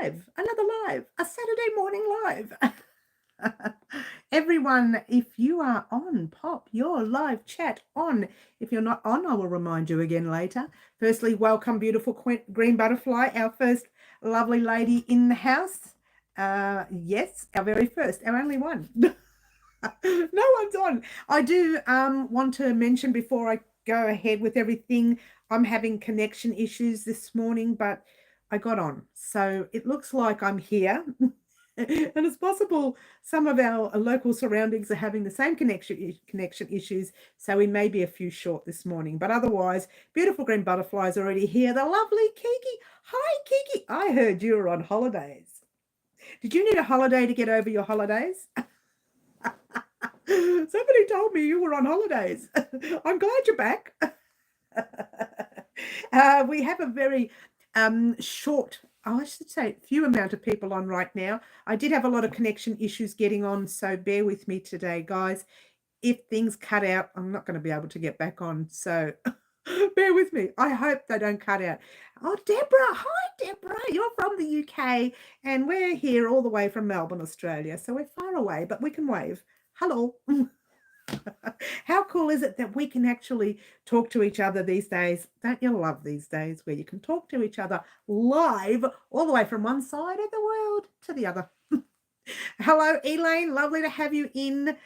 live, a Saturday morning live. Everyone, if you are on, pop your live chat on. If you're not on, I will remind you again later. Firstly, welcome, beautiful Green Butterfly, our first lovely lady in the house. Yes, our very first, our only one. No one's on. I do want to mention before I go ahead with everything, I'm having connection issues this morning, but I got on. So it looks like I'm here. And it's possible some of our local surroundings are having the same connection issues, so we may be a few short this morning. But otherwise, beautiful Green Butterfly is already here. The lovely Kiki. Hi, Kiki. I heard you were on holidays. Did you need a holiday to get over your holidays? Somebody told me you were on holidays. I'm glad you're back. We have a very short, I should say, few amount of people on right now. I did have a lot of connection issues getting on, so bear with me today, guys. If things cut out, I'm not going to be able to get back on, so bear with me. I hope they don't cut out. Oh, Deborah. Hi, Deborah. You're from the UK, and we're here all the way from Melbourne, Australia, so we're far away, but we can wave. Hello. How cool is it that we can actually talk to each other these days? Don't you love these days where you can talk to each other live all the way from one side of the world to the other? Hello, Elaine. Lovely to have you in.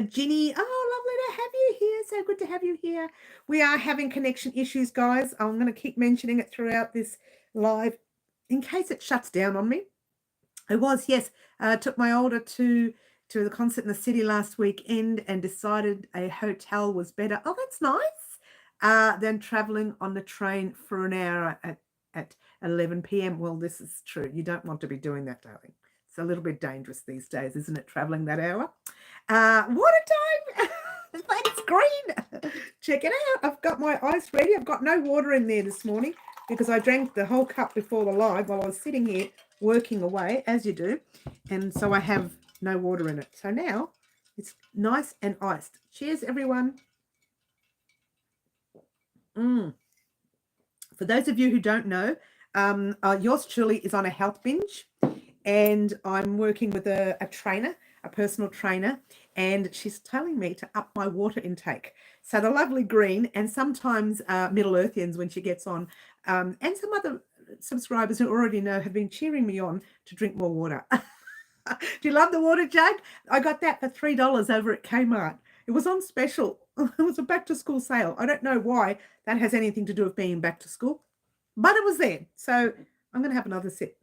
Ginny. Oh, lovely to have you here. So good to have you here. We are having connection issues, guys. I'm going to keep mentioning it throughout this live in case it shuts down on me. Took my older to the concert in the city last weekend and decided a hotel was better. Oh, that's nice. Than traveling on the train for an hour at 11 p.m. Well, this is true. You don't want to be doing that, darling. It's a little bit dangerous these days, isn't it, traveling that hour? Water time. Thanks, Green. Check it out. I've got my ice ready. I've got no water in there this morning because I drank the whole cup before the live while I was sitting here working away, as you do. And so I have no water in it. So now it's nice and iced. Cheers, everyone. For those of you who don't know, yours truly is on a health binge, and I'm working with a trainer, a personal trainer, and she's telling me to up my water intake. So the lovely Green, and sometimes Middle Earthians when she gets on, and some other subscribers who already know have been cheering me on to drink more water. Do you love the water jug? I got that for $3 over at Kmart. It was on special. It was a back to school sale. I don't know why that has anything to do with being back to school, but it was there. So I'm going to have another sip.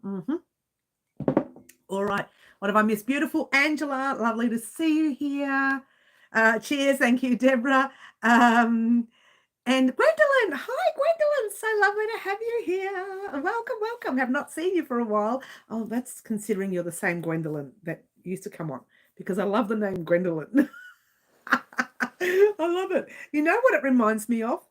All right. What have I missed? Beautiful Angela. Lovely to see you here. Cheers. Thank you, Deborah. And Gwendolyn, hi Gwendolyn, so lovely to have you here. Welcome. Have not seen you for a while. Oh, that's considering you're the same Gwendolyn that used to come on, because I love the name Gwendolyn. I love it. You know what it reminds me of?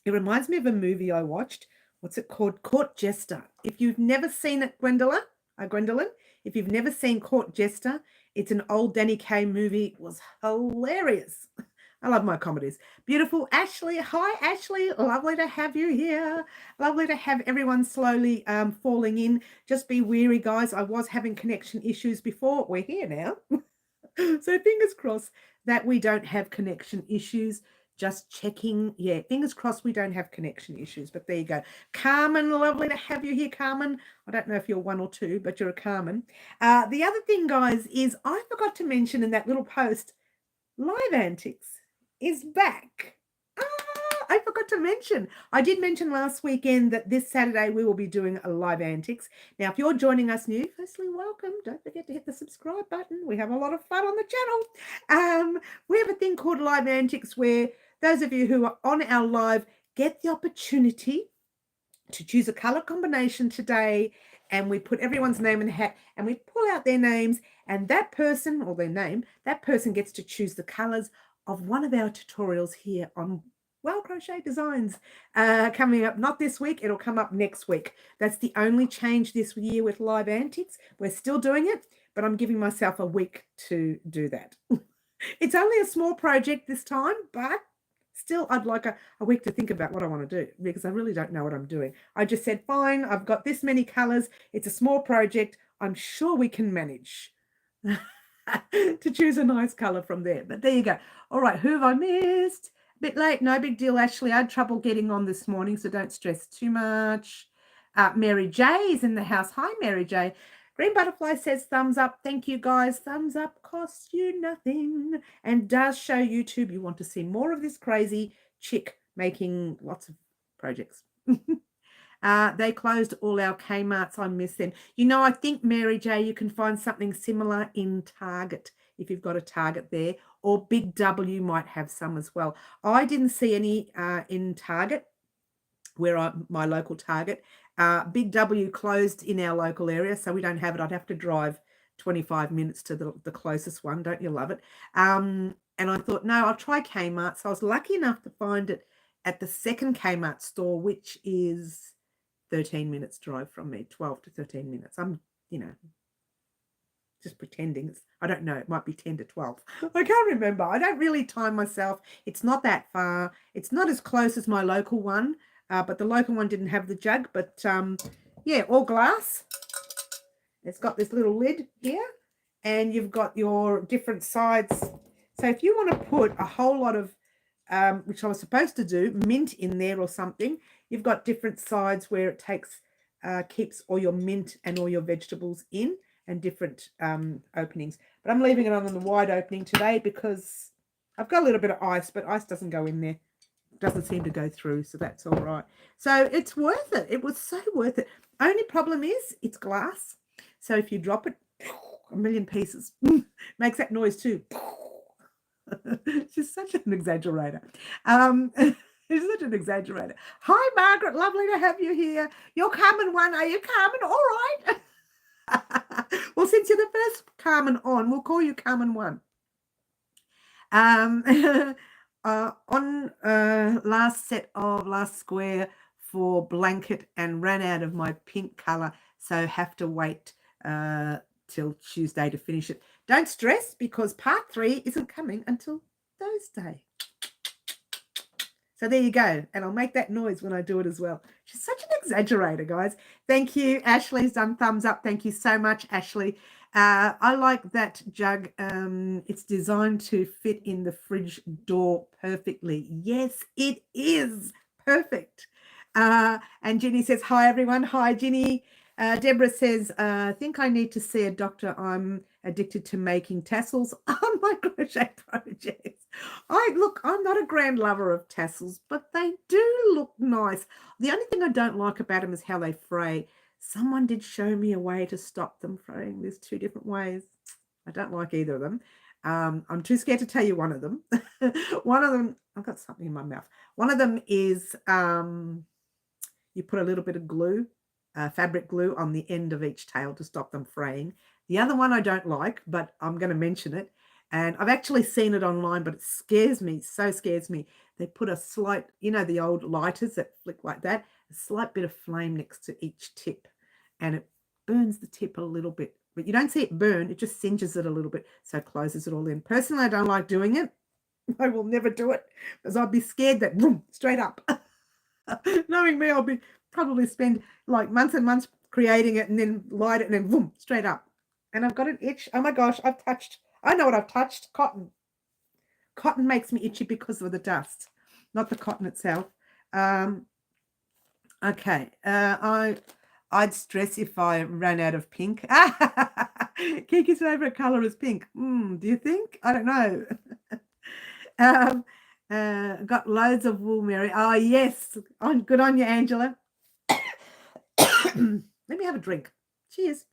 It reminds me of a movie I watched. What's it called? Court Jester. If you've never seen it, Gwendolyn, if you've never seen Court Jester, it's an old Danny Kaye movie. It was hilarious. I love my comedies. Beautiful Ashley. Hi, Ashley. Lovely to have you here. Lovely to have everyone slowly falling in. Just be wary, guys. I was having connection issues before. We're here now. So fingers crossed that we don't have connection issues. Just checking. Yeah, fingers crossed we don't have connection issues. But there you go. Carmen, lovely to have you here, Carmen. I don't know if you're one or two, but you're a Carmen. The other thing, guys, is I forgot to mention in that little post, Live Antics is back. I forgot to mention. I did mention last weekend that this Saturday we will be doing a Live Antics. Now, if you're joining us new, firstly, welcome. Don't forget to hit the subscribe button. We have a lot of fun on the channel. We have a thing called Live Antics where those of you who are on our live get the opportunity to choose a color combination today, and we put everyone's name in a hat and we pull out their names, and that person, or their name, that person gets to choose the colors of one of our tutorials here on Crochet Designs, coming up, not this week, it'll come up next week. That's the only change this year with Live Antics. We're still doing it, but I'm giving myself a week to do that. It's only a small project this time, but Still, I'd like a week to think about what I want to do because I really don't know what I'm doing. I just said, fine, I've got this many colors. It's a small project. I'm sure we can manage to choose a nice color from there. But there you go. All right, who have I missed? A bit late, no big deal, Ashley. I had trouble getting on this morning, so don't stress too much. Mary J is in the house. Hi, Mary J. Green Butterfly says thumbs up. Thank you, guys. Thumbs up costs you nothing and does show YouTube you want to see more of this crazy chick making lots of projects. They closed all our Kmarts. I miss them. You know, I think, Mary J, you can find something similar in Target if you've got a Target there, or Big W might have some as well. I didn't see any in Target, where my local Target. Big W closed in our local area, so we don't have it. I'd have to drive 25 minutes to the closest one. Don't you love it? And I thought, no, I'll try Kmart. So I was lucky enough to find it at the second Kmart store, which is 13 minutes drive from me, 12 to 13 minutes. I'm, you know, just pretending. I don't know. It might be 10 to 12. I can't remember. I don't really time myself. It's not that far. It's not as close as my local one. But the local one didn't have the jug. But, yeah, all glass. It's got this little lid here. And you've got your different sides. So if you want to put a whole lot of, which I was supposed to do, mint in there or something, you've got different sides where it takes, keeps all your mint and all your vegetables in, and different openings. But I'm leaving it on the wide opening today because I've got a little bit of ice, but ice doesn't go in there. Doesn't seem to go through, so that's all right. So it's worth it. It was so worth it. Only problem is it's glass. So if you drop it, a million pieces. Makes that noise too. She's such an exaggerator. She's such an exaggerator. Hi, Margaret. Lovely to have you here. You're Carmen 1. Are you Carmen? All right. Well, since you're the first Carmen on, we'll call you Carmen 1. On last square for blanket and ran out of my pink color, so have to wait till Tuesday to finish it. Don't stress because part 3 isn't coming until Thursday. So there you go. And I'll make that noise when I do it as well. She's such an exaggerator, guys. Thank you. Ashley's done thumbs up. Thank you so much, Ashley. I like that jug. It's designed to fit in the fridge door perfectly. Yes, it is perfect. And Ginny says, hi, everyone. Hi, Ginny. Deborah says, I think I need to see a doctor. I'm addicted to making tassels on my crochet projects. I'm not a grand lover of tassels, but they do look nice. The only thing I don't like about them is how they fray. Someone did show me a way to stop them fraying. There's 2 different ways. I don't like either of them. I'm too scared to tell you one of them. One of them, I've got something in my mouth. One of them is you put a little bit of glue, fabric glue on the end of each tail to stop them fraying. The other one I don't like, but I'm going to mention it. And I've actually seen it online, but it scares me, so scares me. They put a slight, you know, the old lighters that flick like that, a slight bit of flame next to each tip, and it burns the tip a little bit. But you don't see it burn, it just singes it a little bit, so it closes it all in. Personally, I don't like doing it. I will never do it because I'd be scared that, boom, straight up. Knowing me, I'll probably spend like months and months creating it and then light it and then, boom, straight up. And I've got an itch. Oh my gosh, I know what I've touched. Cotton. Cotton makes me itchy because of the dust, not the cotton itself. Okay. I'd stress if I ran out of pink. Kiki's favorite color is pink. Do you think? I don't know. Got loads of wool, Mary. Oh, yes. Good on you, Angela. Let me have a drink. Cheers.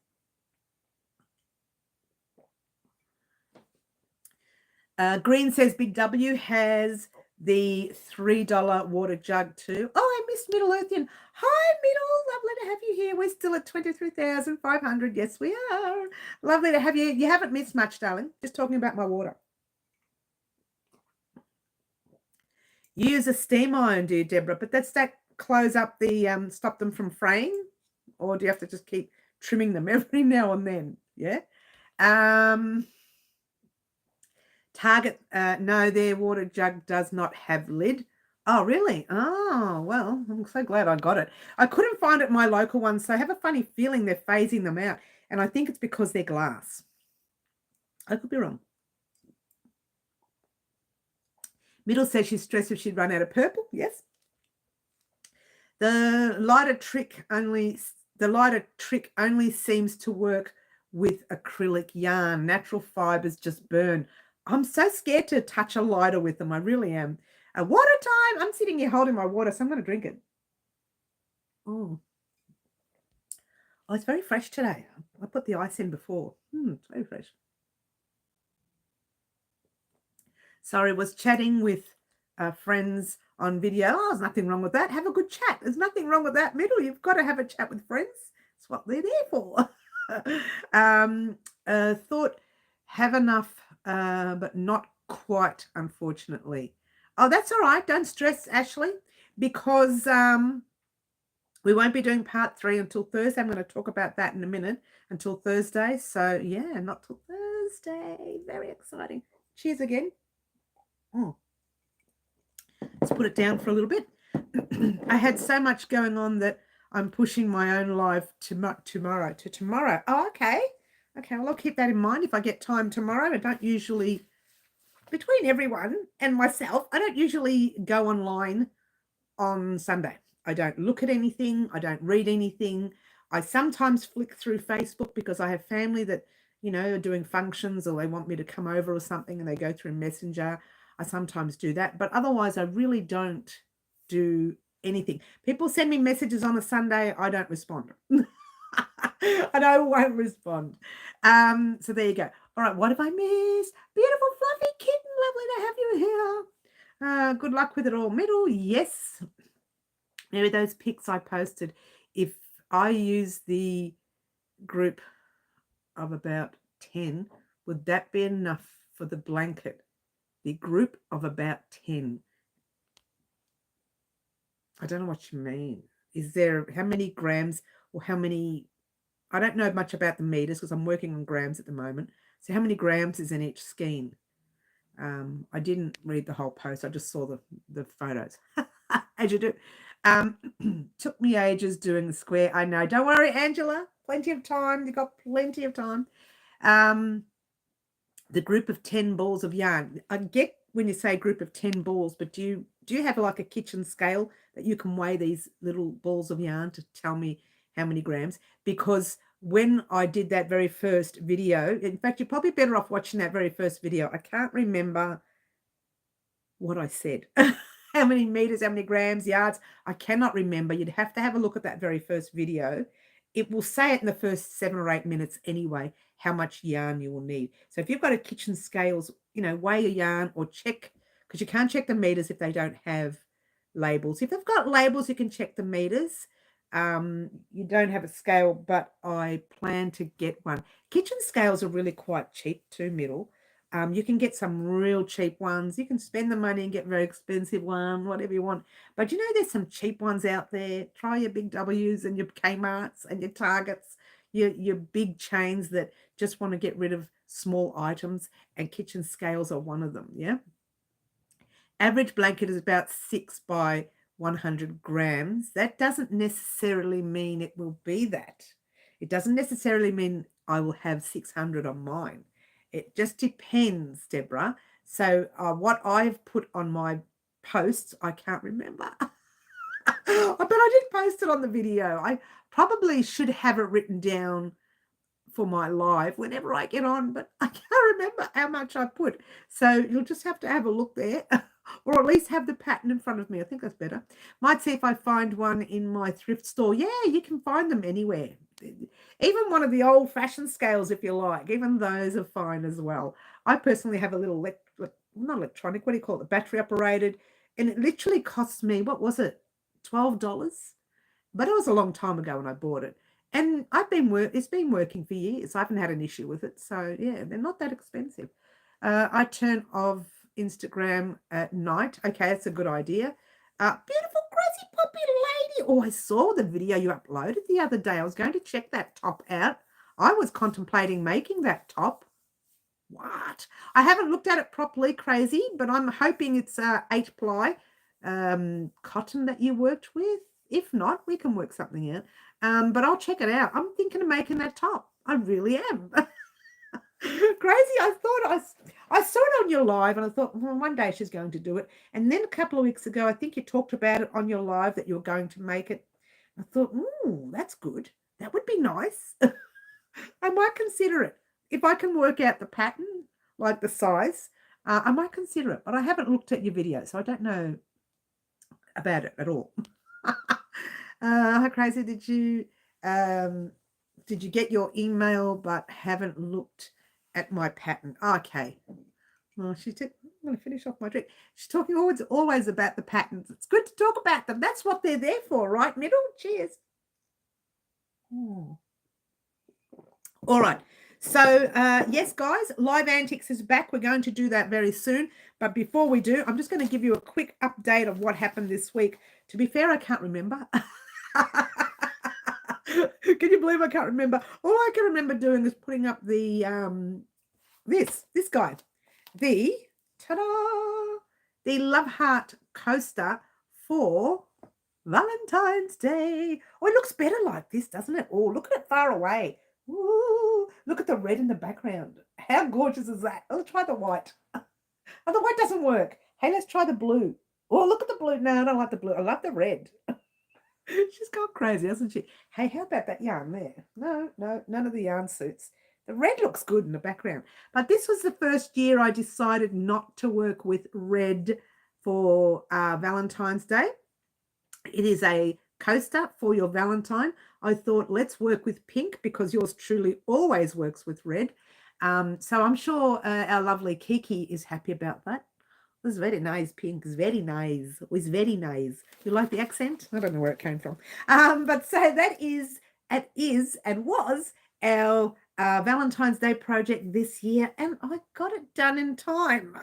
Green says Big W has the $3 water jug too. Oh, I missed Middle Earthian. Hi, Middle. Lovely to have you here. We're still at 23,500. Yes, we are. Lovely to have you. You haven't missed much, darling. Just talking about my water. Use a steam iron, dear Deborah, but that's that close up the, stop them from fraying? Or do you have to just keep trimming them every now and then? Yeah. Target, no, their water jug does not have lid. Oh, really? Oh, well, I'm so glad I got it. I couldn't find it in my local ones, so I have a funny feeling they're phasing them out. And I think it's because they're glass. I could be wrong. Middle says she's stressed if she'd run out of purple. Yes. The lighter trick only seems to work with acrylic yarn. Natural fibers just burn. I'm so scared to touch a lighter with them. I really am. Water time. I'm sitting here holding my water, so I'm going to drink it. Oh, it's very fresh today. I put the ice in before. It's very fresh. Sorry, was chatting with friends on video. Oh, there's nothing wrong with that. Have a good chat. There's nothing wrong with that, Middle. You've got to have a chat with friends. That's what they're there for. Thought have enough, but not quite, unfortunately. Oh, that's all right. Don't stress, Ashley, because we won't be doing part 3 until Thursday. I'm going to talk about that in a minute, until Thursday. So, yeah, not till Thursday. Very exciting. Cheers again. Oh. Let's put it down for a little bit. I had so much going on that I'm pushing my own live to tomorrow. Oh, okay. Okay, well, I'll keep that in mind if I get time tomorrow. I don't usually, between everyone and myself, I don't usually go online on Sunday. I don't look at anything. I don't read anything. I sometimes flick through Facebook because I have family that, you know, are doing functions or they want me to come over or something and they go through Messenger. I sometimes do that, but otherwise I really don't do anything. People send me messages on a Sunday, I don't respond. I won't respond. So there you go. All right, what have I missed? Beautiful fluffy kitten, lovely to have you here. Good luck with it all. Middle, yes. Maybe those pics I posted. If I use the group of about 10, would that be enough for the blanket? The group of about 10. I don't know what you mean. Is there, how many grams or how many, I don't know much about the meters because I'm working on grams at the moment. So how many grams is in each skein? I didn't read the whole post. I just saw the photos, as you do. Took me ages doing the square. I know. Don't worry, Angela. Plenty of time. You've got plenty of time. The group of 10 balls of yarn. I get when you say group of 10 balls, but do you have like a kitchen scale that you can weigh these little balls of yarn to tell me how many grams? Because when I did that very first video, in fact, you're probably better off watching that very first video. I can't remember what I said. How many meters, how many grams, yards. I cannot remember. You'd have to have a look at that very first video. It will say it in the first 7 or 8 minutes anyway, how much yarn you will need. So if you've got a kitchen scales, you know, weigh your yarn or check, because you can't check the meters if they don't have labels. If they've got labels, you can check the meters. You don't have a scale, but I plan to get one. Kitchen scales are really quite cheap too, Middle. You can get some real cheap ones. You can spend the money and get a very expensive one, whatever you want. But you know, there's some cheap ones out there. Try your big W's and your Kmarts and your Targets, your big chains that just want to get rid of small items, and kitchen scales are one of them, yeah? Average blanket is about 6 by 100 grams. That doesn't necessarily mean it will be that. It doesn't necessarily mean I will have 600 on mine. It just depends, Deborah. So what I've put on my posts, I can't remember. But I did post it on the video. I probably should have it written down for my live whenever I get on, but I can't remember how much I put. So you'll just have to have a look there, or at least have the pattern in front of me. I think that's better. Might see if I find one in my thrift store. Yeah, you can find them anywhere. Even one of the old-fashioned scales, if you like. Even those are fine as well. I personally have a little, not electronic, what do you call it, battery operated, and it literally cost me, what was it, $12? But it was a long time ago when I bought it. And it's been working for years. I haven't had an issue with it. So, yeah, they're not that expensive. I turn off Instagram at night. Okay, that's a good idea. Beautiful, crazy, poppy lady. Oh, I saw the video you uploaded the other day. I was going to check that top out. I was contemplating making that top. What? I haven't looked at it properly, Crazy, but I'm hoping it's 8-ply cotton that you worked with. If not, we can work something out. But I'll check it out. I'm thinking of making that top. I really am. Crazy. I saw it on your live and I thought, well, one day she's going to do it. And then a couple of weeks ago, I think you talked about it on your live that you're going to make it. I thought, that's good. That would be nice. I might consider it. If I can work out the pattern, like the size, I might consider it. But I haven't looked at your video, so I don't know about it at all. Hi, Crazy. Did you get your email but haven't looked at my pattern? Okay. Well, I'm going to finish off my drink. She's talking always about the patterns. It's good to talk about them. That's what they're there for, right? Middle. Cheers. All right. So, yes, guys, Live Antics is back. We're going to do that very soon. But before we do, I'm just going to give you a quick update of what happened this week. To be fair, I can't remember. Can you believe I can't remember? All I can remember doing is putting up the this guy, the ta-da, the Love Heart coaster for Valentine's Day. Oh, it looks better like this, doesn't it? Oh, look at it far away. Ooh, look at the red in the background. How gorgeous is that? Let's try the white. Oh, the white doesn't work. Hey, let's try the blue. Oh, look at the blue. No, I don't like the blue. I love the red. She's gone crazy, hasn't she? Hey, how about that yarn there? No, none of the yarn suits. The red looks good in the background. But this was the first year I decided not to work with red for Valentine's Day. It is a coaster for your Valentine. I thought, let's work with pink because yours truly always works with red. So I'm sure our lovely Kiki is happy about that. It's very nice, pink. It's very nice. It's very nice. You like the accent? I don't know where it came from. But so that is and was our Valentine's Day project this year, and I got it done in time.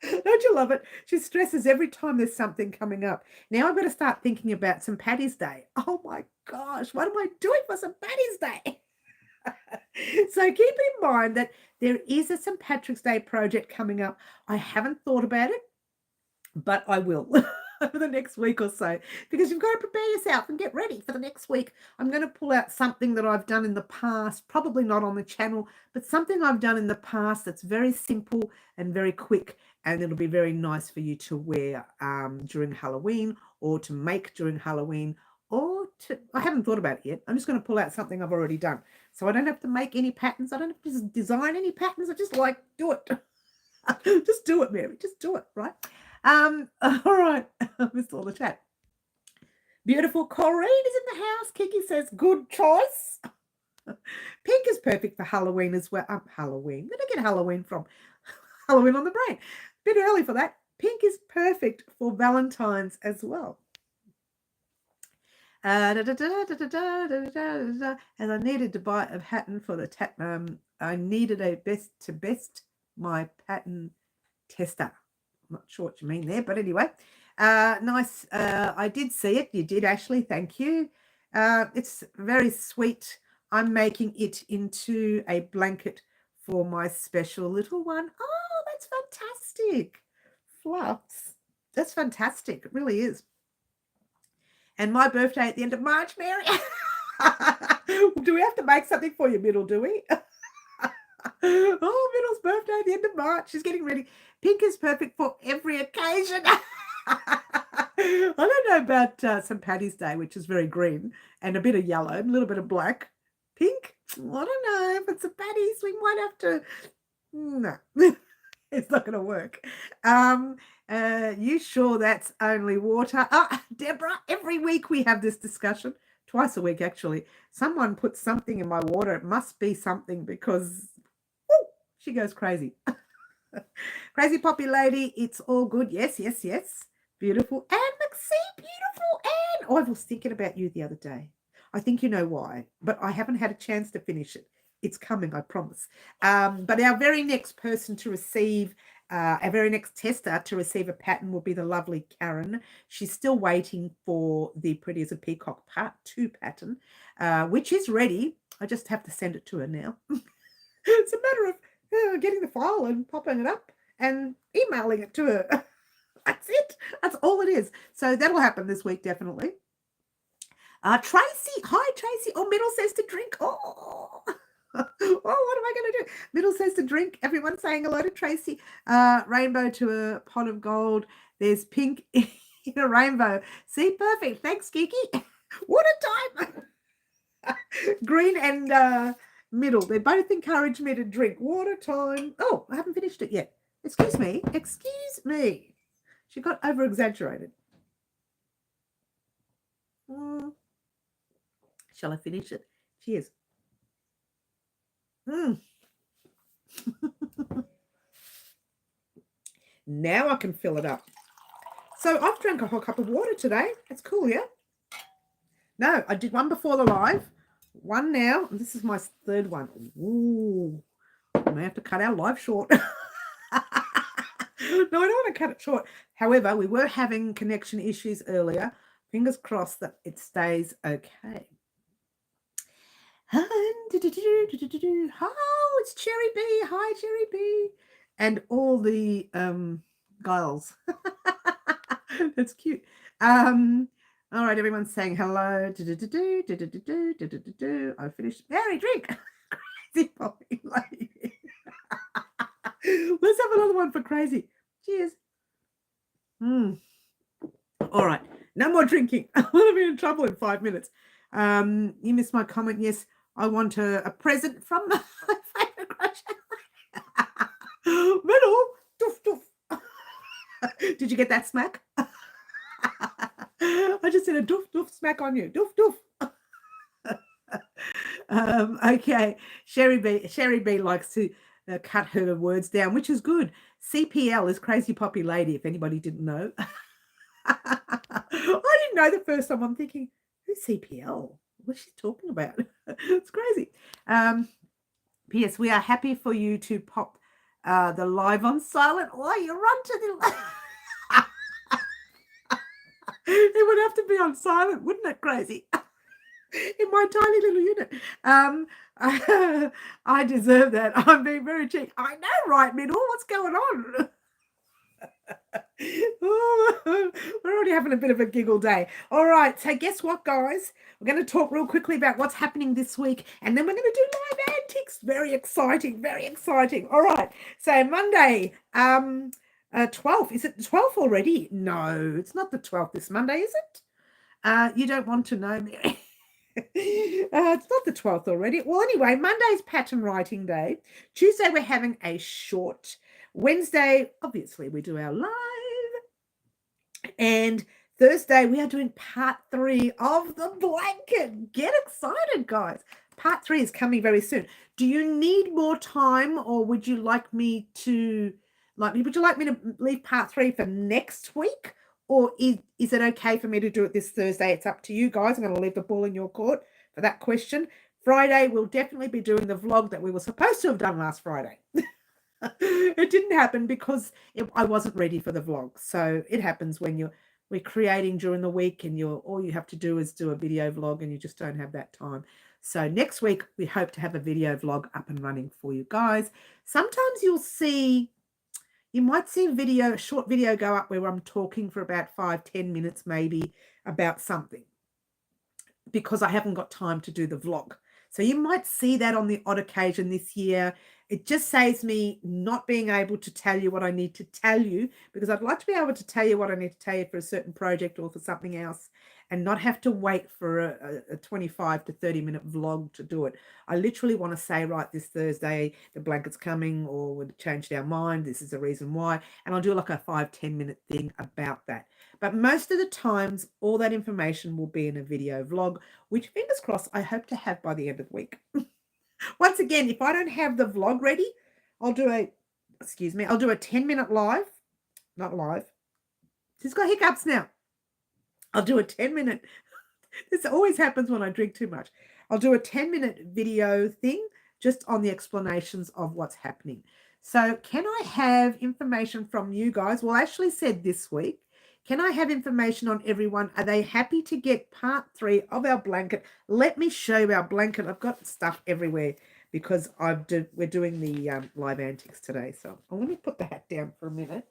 Don't you love it? She stresses every time there's something coming up. Now I've got to start thinking about St. Paddy's Day. Oh my gosh, what am I doing for St. Paddy's Day? So keep in mind that there is a St. Patrick's Day project coming up. I haven't thought about it, but I will over the next week or so, because you've got to prepare yourself and get ready for the next week. I'm going to pull out something that I've done in the past, probably not on the channel, but something I've done in the past that's very simple and very quick, and it'll be very nice for you to wear during Halloween, or to make during Halloween, or to, I haven't thought about it yet. I'm just going to pull out something I've already done. So I don't have to make any patterns. I don't have to design any patterns. I just like, do it. Just do it, Mary. Just do it, right? All right. I missed all the chat. Beautiful Corrine is in the house. Kiki says, good choice. Pink is perfect for Halloween as well. Halloween. Where did I get Halloween from? Halloween on the brain. Bit early for that. Pink is perfect for Valentine's as well. As I needed to buy a pattern for the I needed a best my pattern tester. I'm not sure what you mean there, but anyway, nice. I did see it. You did, Ashley. Thank you. It's very sweet. I'm making it into a blanket for my special little one. Oh, that's fantastic. Fluffs. That's fantastic. It really is. And my birthday at the end of March, Mary. Do we have to make something for you, Middle, do we? Oh, Middle's birthday at the end of March. She's getting ready. Pink is perfect for every occasion. I don't know about St. Paddy's Day, which is very green, and a bit of yellow, and a little bit of black. Pink? I don't know. If it's St. Paddy's, we might have to... No, it's not going to work. You sure that's only water? Deborah, every week we have this discussion. Twice a week, actually. Someone puts something in my water. It must be something, because she goes crazy. Crazy Poppy Lady, it's all good. Yes. Beautiful. Anne McSee, beautiful Anne. Oh, I was thinking about you the other day. I think you know why, but I haven't had a chance to finish it. It's coming, I promise. But our very next person to receive, our very next tester to receive a pattern will be the lovely Karen. She's still waiting for the Pretty as a Peacock Part 2 pattern, which is ready. I just have to send it to her now. It's a matter of getting the file and popping it up and emailing it to her. That's it. That's all it is. So that'll happen this week, definitely. Tracy. Hi, Tracy. Oh, Middle says to drink. Oh. Oh, what am I going to do? Middle says to drink. Everyone's saying hello to Tracy. Rainbow to a pot of gold. There's pink in a rainbow. See, perfect. Thanks, Kiki. What a time. Green and Middle. They both encourage me to drink. What a time. Oh, I haven't finished it yet. Excuse me. Excuse me. She got over-exaggerated. Shall I finish it? Cheers. Now I can fill it up. So I've drank a whole cup of water today. That's cool, yeah? No, I did one before the live. One now. And this is my third one. Ooh. I may have to cut our live short. No, I don't want to cut it short. However, we were having connection issues earlier. Fingers crossed that it stays okay. Oh, it's Cherry B. Hi, Cherry B. And all the girls. That's cute. All right, everyone's saying hello. I finished. Mary, drink. Crazy poppy lady. Let's have another one for crazy. Cheers. All right. No more drinking. I'm going to be in trouble in 5 minutes. You missed my comment. Yes, I want a present from my favorite crochet. Middle. Doof, doof. Did you get that smack? I just said a doof, doof smack on you. Doof, doof. Okay. Sherry B likes to cut her words down, which is good. CPL is Crazy Poppy Lady, if anybody didn't know. I didn't know the first time. I'm thinking, who's CPL? What's she talking about? It's crazy. P.S. We are happy for you to pop the live on silent. Oh, you run to the... It would have to be on silent, wouldn't it, Crazy? In my tiny little unit. I deserve that. I'm being very cheeky. I know, right, Middle? What's going on? Oh, we're already having a bit of a giggle day. All right, so guess what, guys? We're going to talk real quickly about what's happening this week, and then we're going to do live antics. Very exciting, very exciting. All right, so Monday, 12th. Is it the 12th already? No, it's not the 12th this Monday, is it? You don't want to know, Mary. It's not the 12th already. Well, anyway, Monday's pattern writing day. Tuesday, we're having a short. Wednesday, obviously, we do our live. And Thursday, we are doing part 3 of the blanket. Get excited, guys. Part 3 is coming very soon. Do you need more time, or would you like me to leave part 3 for next week? Or is it okay for me to do it this Thursday? It's up to you guys. I'm going to leave the ball in your court for that question. Friday, we'll definitely be doing the vlog that we were supposed to have done last Friday. It didn't happen because I wasn't ready for the vlog. So it happens when we're creating during the week and all you have to do is do a video vlog and you just don't have that time. So next week, we hope to have a video vlog up and running for you guys. Sometimes you might see a short video go up where I'm talking for about 5-10 minutes maybe about something because I haven't got time to do the vlog. So you might see that on the odd occasion this year. It just saves me not being able to tell you what I need to tell you, because I'd like to be able to tell you what I need to tell you for a certain project or for something else and not have to wait for a 25 to 30 minute vlog to do it. I literally want to say, right, this Thursday, the blanket's coming, or we've changed our mind. This is the reason why. And I'll do like a 5-10 minute thing about that. But most of the times, all that information will be in a video vlog, which, fingers crossed, I hope to have by the end of the week. Once again, if I don't have the vlog ready, I'll do a 10-minute live. Not live. She's got hiccups now. I'll do a 10-minute. This always happens when I drink too much. I'll do a 10-minute video thing just on the explanations of what's happening. So can I have information from you guys? Well, I actually said this week, can I have information on everyone? Are they happy to get part 3 of our blanket? Let me show you our blanket. I've got stuff everywhere because we're doing the live antics today. So let me put the hat down for a minute.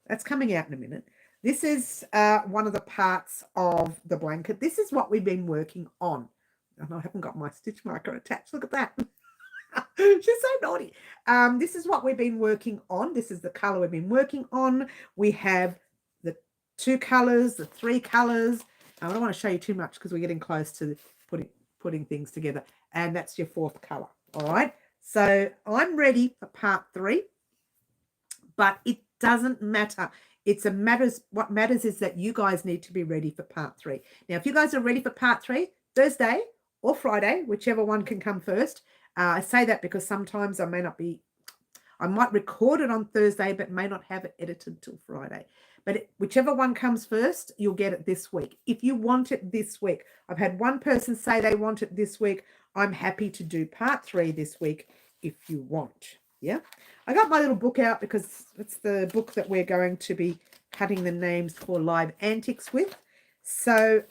That's coming out in a minute. This is one of the parts of the blanket. This is what we've been working on. And I haven't got my stitch marker attached. Look at that. She's so naughty. This is what we've been working on. This is the color we've been working on. We have the 2 colors, the 3 colors. I don't want to show you too much because we're getting close to putting things together. And that's your 4th color. All right. So I'm ready for part 3, but it doesn't matter. What matters is that you guys need to be ready for part 3. Now, if you guys are ready for part 3, Thursday or Friday, whichever one can come first. I say that because sometimes I might record it on Thursday, but may not have it edited till Friday. But whichever one comes first, you'll get it this week. If you want it this week, I've had one person say they want it this week. I'm happy to do part 3 this week if you want. Yeah. I got my little book out because it's the book that we're going to be cutting the names for live antics with. So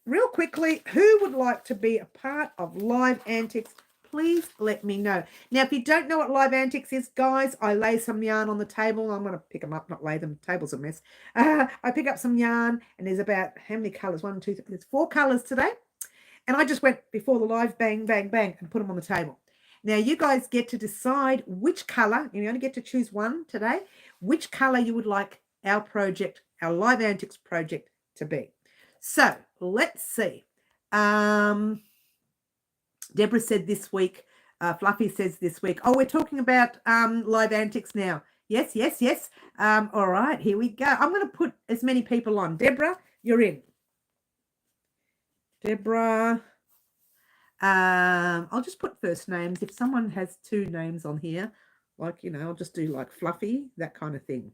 real quickly, who would like to be a part of live antics? Please let me know. Now, if you don't know what live antics is, guys, I lay some yarn on the table. I'm going to pick them up, not lay them. The table's a mess. I pick up some yarn, and there's about, how many colors? 1, 2, 3, there's 4 colors today. And I just went before the live, bang, bang, bang, and put them on the table. Now, you guys get to decide which color, you only get to choose one today, which color you would like our project, our live antics project to be. So, let's see. Deborah said this week, Fluffy says this week. Oh, we're talking about live antics now. Yes, yes, yes. All right, here we go. I'm going to put as many people on. Deborah, you're in. Deborah. I'll just put first names. If someone has 2 names on here, like, I'll just do like Fluffy, that kind of thing.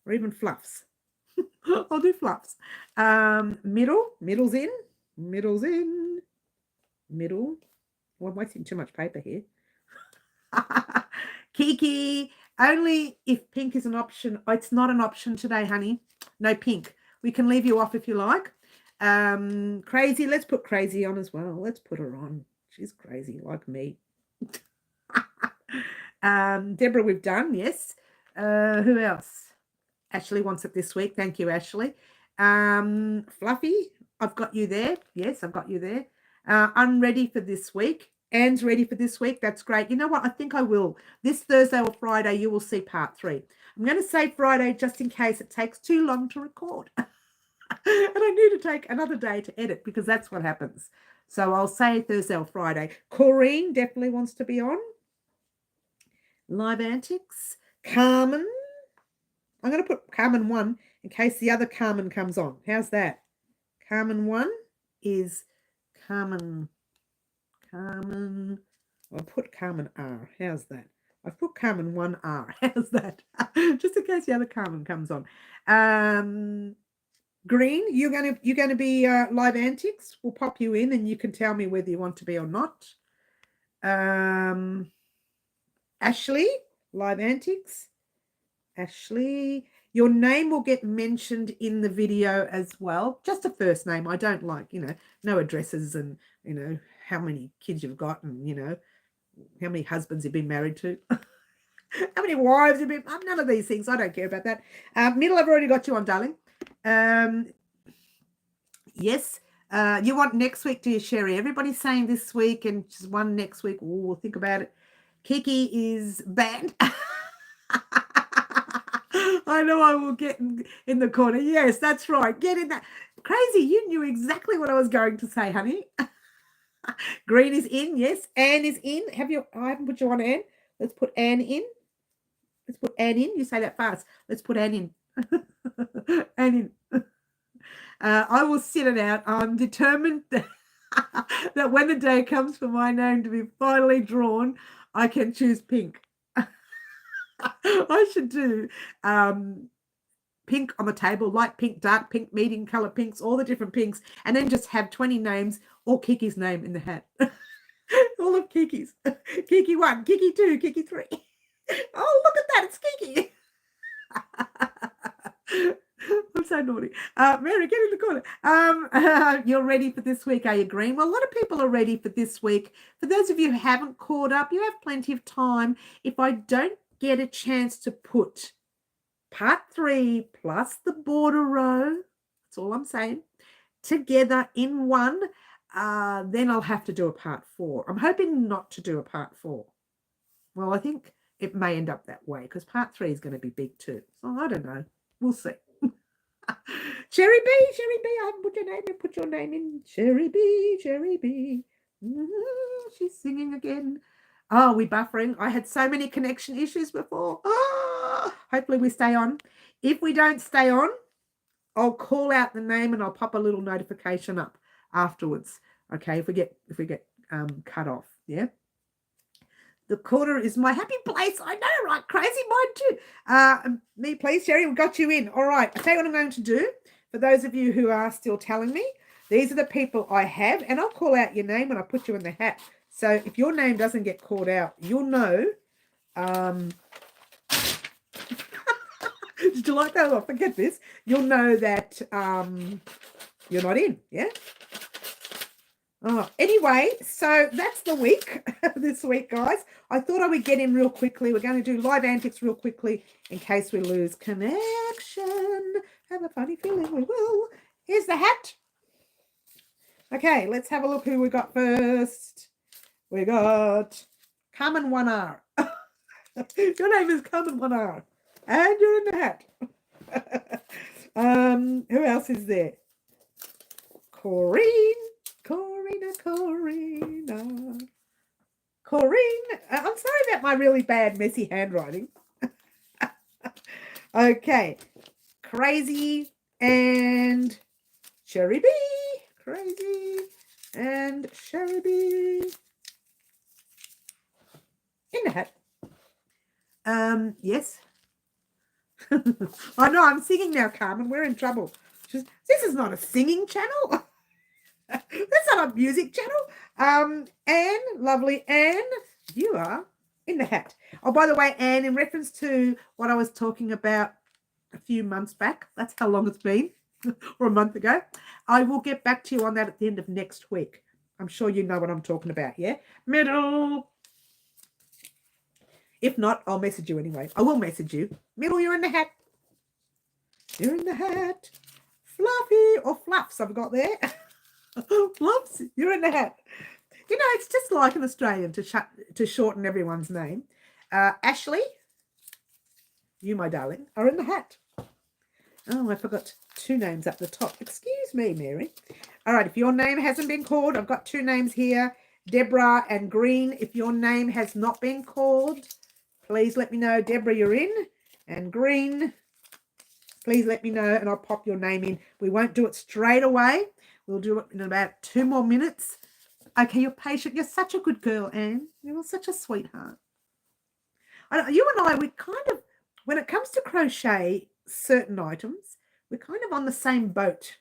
Or even Fluffs. I'll do Fluffs. Middle's in. Middle's in. Middle. Well, I'm wasting too much paper here. Kiki, only if pink is an option. Oh, it's not an option today, honey. No pink. We can leave you off if you like. Crazy, let's put Crazy on as well. Let's put her on. She's crazy like me. Deborah, we've done, yes. Who else? Ashley wants it this week. Thank you, Ashley. Fluffy, I've got you there. Yes, I've got you there. I'm ready for this week. Anne's ready for this week. That's great. You know what? I think I will. This Thursday or Friday, you will see part 3. I'm going to say Friday just in case it takes too long to record. And I need to take another day to edit because that's what happens. So I'll say Thursday or Friday. Corrine definitely wants to be on. Live Antics. Carmen. I'm going to put Carmen 1 in case the other Carmen comes on. How's that? Carmen 1 is Carmen. I'll put Carmen R. How's that? I've put Carmen 1R. How's that? Just in case the other Carmen comes on. Green, you're gonna be live antics. We'll pop you in, and you can tell me whether you want to be or not. Ashley, live antics. Ashley, your name will get mentioned in the video as well. Just a first name. I don't like, no addresses and, how many kids you've got and, how many husbands you've been married to. How many wives you've been, none of these things. I don't care about that. Middle, I've already got you on, darling. Yes. You want next week, do you, Sherry? Everybody's saying this week and just one next week. Ooh, we'll think about it. Kiki is banned. I know I will get in the corner. Yes, that's right. Get in that. Crazy, you knew exactly what I was going to say, honey. Green is in, yes. Anne is in. I haven't put you on, Anne. Let's put Anne in. Let's put Anne in. You say that fast. Let's put Anne in. Anne in. I will sit it out. I'm determined that when the day comes for my name to be finally drawn, I can choose pink. I should do pink on the table, light pink, dark pink, medium color pinks, all the different pinks, and then just have 20 names or Kiki's name in the hat. All of Kiki's. Kiki 1, Kiki 2, Kiki 3. Oh, look at that. It's Kiki. I'm so naughty. Mary, get in the corner. You're ready for this week, are you, Green? Well, a lot of people are ready for this week. For those of you who haven't caught up, you have plenty of time. If I don't get a chance to put part 3 plus the border row, that's all I'm saying, together in one, then I'll have to do a part 4. I'm hoping not to do a part 4. Well, I think it may end up that way because part 3 is going to be big too. So I don't know. We'll see. Cherry B, I haven't put your name in. Put your name in. Cherry B. She's singing again. Oh, we buffering. I had so many connection issues before. Oh, hopefully we stay on. If we don't stay on, I'll call out the name and I'll pop a little notification up afterwards. Okay, if we get cut off. Yeah. The corner is my happy place. I know, right? Crazy, mine too. Me, please, Sherry. We got you in. All right. I'll tell you what I'm going to do. For those of you who are still telling me, these are the people I have, and I'll call out your name when I put you in the hat. So if your name doesn't get called out, you'll know. Did you like that? Oh, forget this. You'll know that you're not in. Yeah. Oh, anyway, so that's the week, this week, guys. I thought I would get in real quickly. We're going to do live antics real quickly in case we lose connection. Have a funny feeling we will. Here's the hat. Okay, let's have a look who we got first. We got Carmen 1R. Your name is Carmen 1R. And you're in the hat. Who else is there? Corrine. I'm sorry about my really bad, messy handwriting. Okay. Crazy and Sherry B. Crazy and Sherry B. In the hat. Yes. I know, I'm singing now, Carmen. We're in trouble. This is not a singing channel. That's not a music channel. Anne, lovely Anne, you are in the hat. Oh, by the way, Anne, in reference to what I was talking about a few months back, that's how long it's been, or a month ago, I will get back to you on that at the end of next week. I'm sure you know what I'm talking about, yeah? Middle. If not, I'll message you anyway. I will message you. Middle, you're in the hat. You're in the hat. Fluffy, or Fluffs I've got there. Fluffs, you're in the hat. You know, it's just like an Australian to shorten everyone's name. Ashley, you, my darling, are in the hat. Oh, I forgot 2 names up the top. Excuse me, Mary. All right, if your name hasn't been called, I've got 2 names here, Deborah and Green. If your name has not been called, please let me know. Deborah, you're in. And Green, please let me know, and I'll pop your name in. We won't do it straight away. We'll do it in about 2 more minutes. Okay, you're patient. You're such a good girl, Anne. You're such a sweetheart. You and I, we kind of, when it comes to crochet certain items, we're kind of on the same boat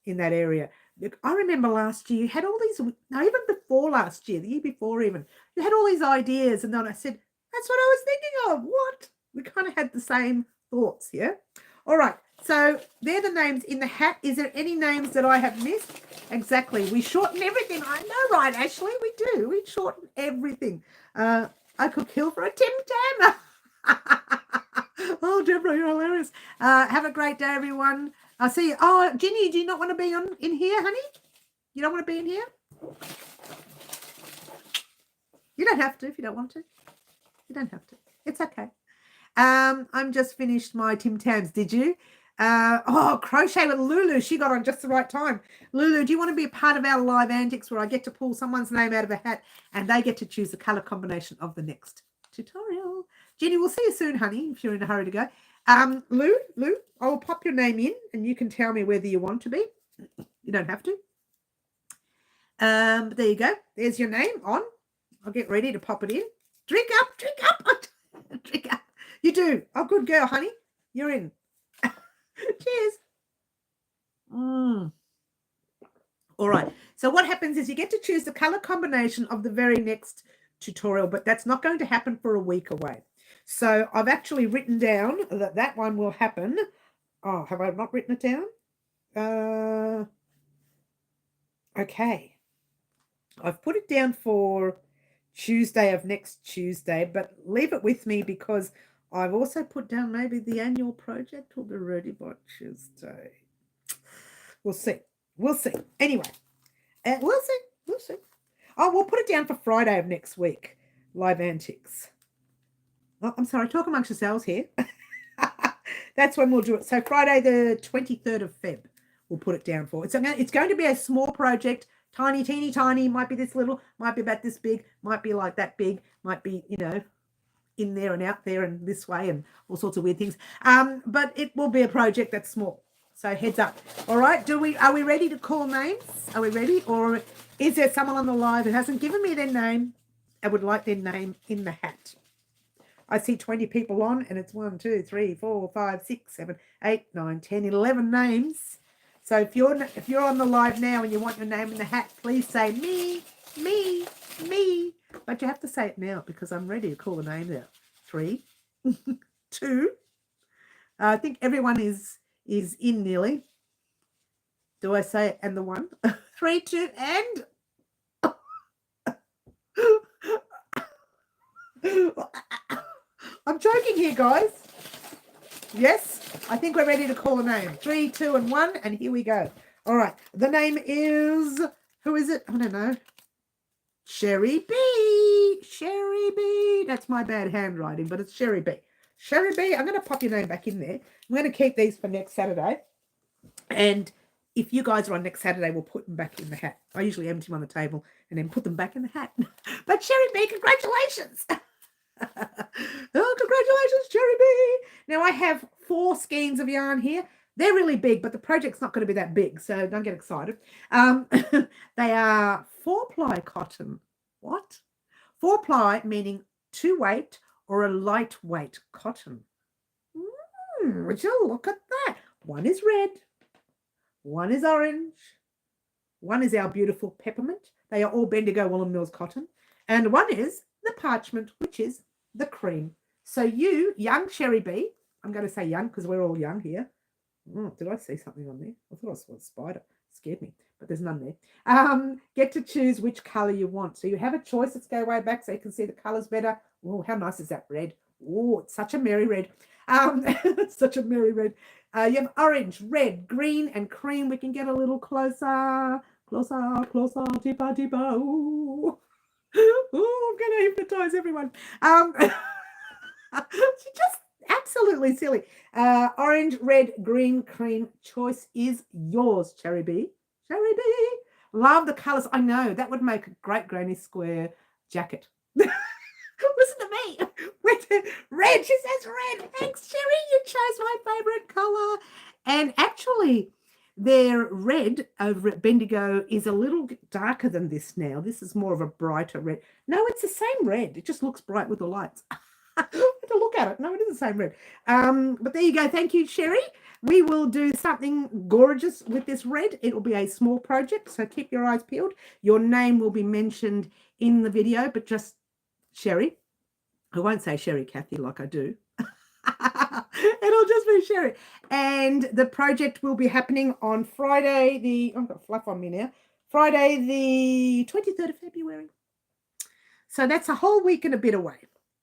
in that area. Look, I remember last year you had all these, no, even before last year, the year before even, you had all these ideas, and then I said, that's what I was thinking of. What? We kind of had the same thoughts, yeah? All right, so they're the names in the hat. Is there any names that I have missed? Exactly. We shorten everything. I know, right, Ashley? We do. We shorten everything. I could kill for a Tim Tam. Oh, Deborah, you're hilarious. Have a great day, everyone. I'll see you. Oh, Ginny, do you not want to be in here, honey? You don't want to be in here? You don't have to if you don't want to. You don't have to. It's okay. I'm just finished my Tim Tams. Did you? Crochet with Lulu. She got on just the right time. Lulu, do you want to be a part of our live antics where I get to pull someone's name out of a hat and they get to choose the color combination of the next tutorial? Jenny, we'll see you soon, honey, if you're in a hurry to go. Lou, I will pop your name in and you can tell me whether you want to be. You don't have to. But there you go. There's your name on. I'll get ready to pop it in. Drink up. Drink up. You do. Oh, good girl, honey. You're in. Cheers. All right. So what happens is you get to choose the color combination of the very next tutorial, but that's not going to happen for a week away. So I've actually written down that one will happen Oh, have I not written it down? Okay. I've put it down for Tuesday of next Tuesday, but leave it with me because I've also put down maybe the annual project will be ready by Tuesday. We'll see. We'll see. Anyway, we'll see. We'll see. Oh, we'll put it down for Friday of next week. Live Anticss. Oh, I'm sorry. Talk amongst yourselves here. That's when we'll do it. So Friday the 23rd of Feb, we'll put it down for. It's going to be a small project. Tiny, teeny, tiny. Might be this little. Might be about this big. Might be like that big. Might be, in there and out there and this way and all sorts of weird things. But it will be a project that's small. So heads up. All right. Are we ready to call names? Are we ready? Or is there someone on the live who hasn't given me their name and would like their name in the hat? I see 20 people on, and it's 1, 2, 3, 4, 5, 6, 7, 8, 9, 10, 11 names. So if you're on the live now and you want your name in the hat, please say me, me, me. But you have to say it now because I'm ready to call the names out. 3, 2. I think everyone is in nearly. Do I say it and the 1? 3, 2, and... I'm joking here, guys. Yes, I think we're ready to call a name. 3, 2, and 1, and here we go. All right, the name is, who is it? I don't know. Sherry B. Sherry B. That's my bad handwriting, but it's Sherry B. Sherry B, I'm going to pop your name back in there. I'm going to keep these for next Saturday. And if you guys are on next Saturday, we'll put them back in the hat. I usually empty them on the table and then put them back in the hat. But Sherry B, congratulations. Oh, congratulations, Cherry B. Now I have 4 skeins of yarn here. They're really big, but the project's not going to be that big, so don't get excited. They are 4-ply cotton. What? 4-ply meaning 2-weight or a lightweight cotton. Would you look at that? One is red, one is orange, one is our beautiful peppermint. They are all Bendigo Woolen Mills cotton, and one is the parchment, which is the cream. So you, young Sherry B, I'm going to say young because we're all young here. Did I see something on there? I thought I saw a spider. It scared me, but there's none there. Get to choose which colour you want. So you have a choice. Let's go way back so you can see the colours better. Oh, how nice is that red? Oh, it's such a merry red. It's such a merry red. You have orange, red, green, and cream. We can get a little closer. Closer, closer, deeper, deeper. Ooh. Oh, I'm going to hypnotize everyone. Just absolutely silly. Orange, red, green, cream. Choice is yours, Cherry B. Cherry B. Love the colours. I know that would make a great granny square jacket. Listen to me. Red. She says red. Thanks, Cherry. You chose my favourite colour. And actually, their red over at Bendigo is a little darker than this now. This is more of a brighter red. No, it's the same red. It just looks bright with the lights. I have to look at it. No, it is the same red. But there you go. Thank you, Sherry. We will do something gorgeous with this red. It will be a small project, so keep your eyes peeled. Your name will be mentioned in the video, but just Sherry. I won't say Sherry Kathy like I do. It'll just be Sherry. And the project will be happening on Friday I've got fluff on me now. Friday the 23rd of February. So that's a whole week and a bit away.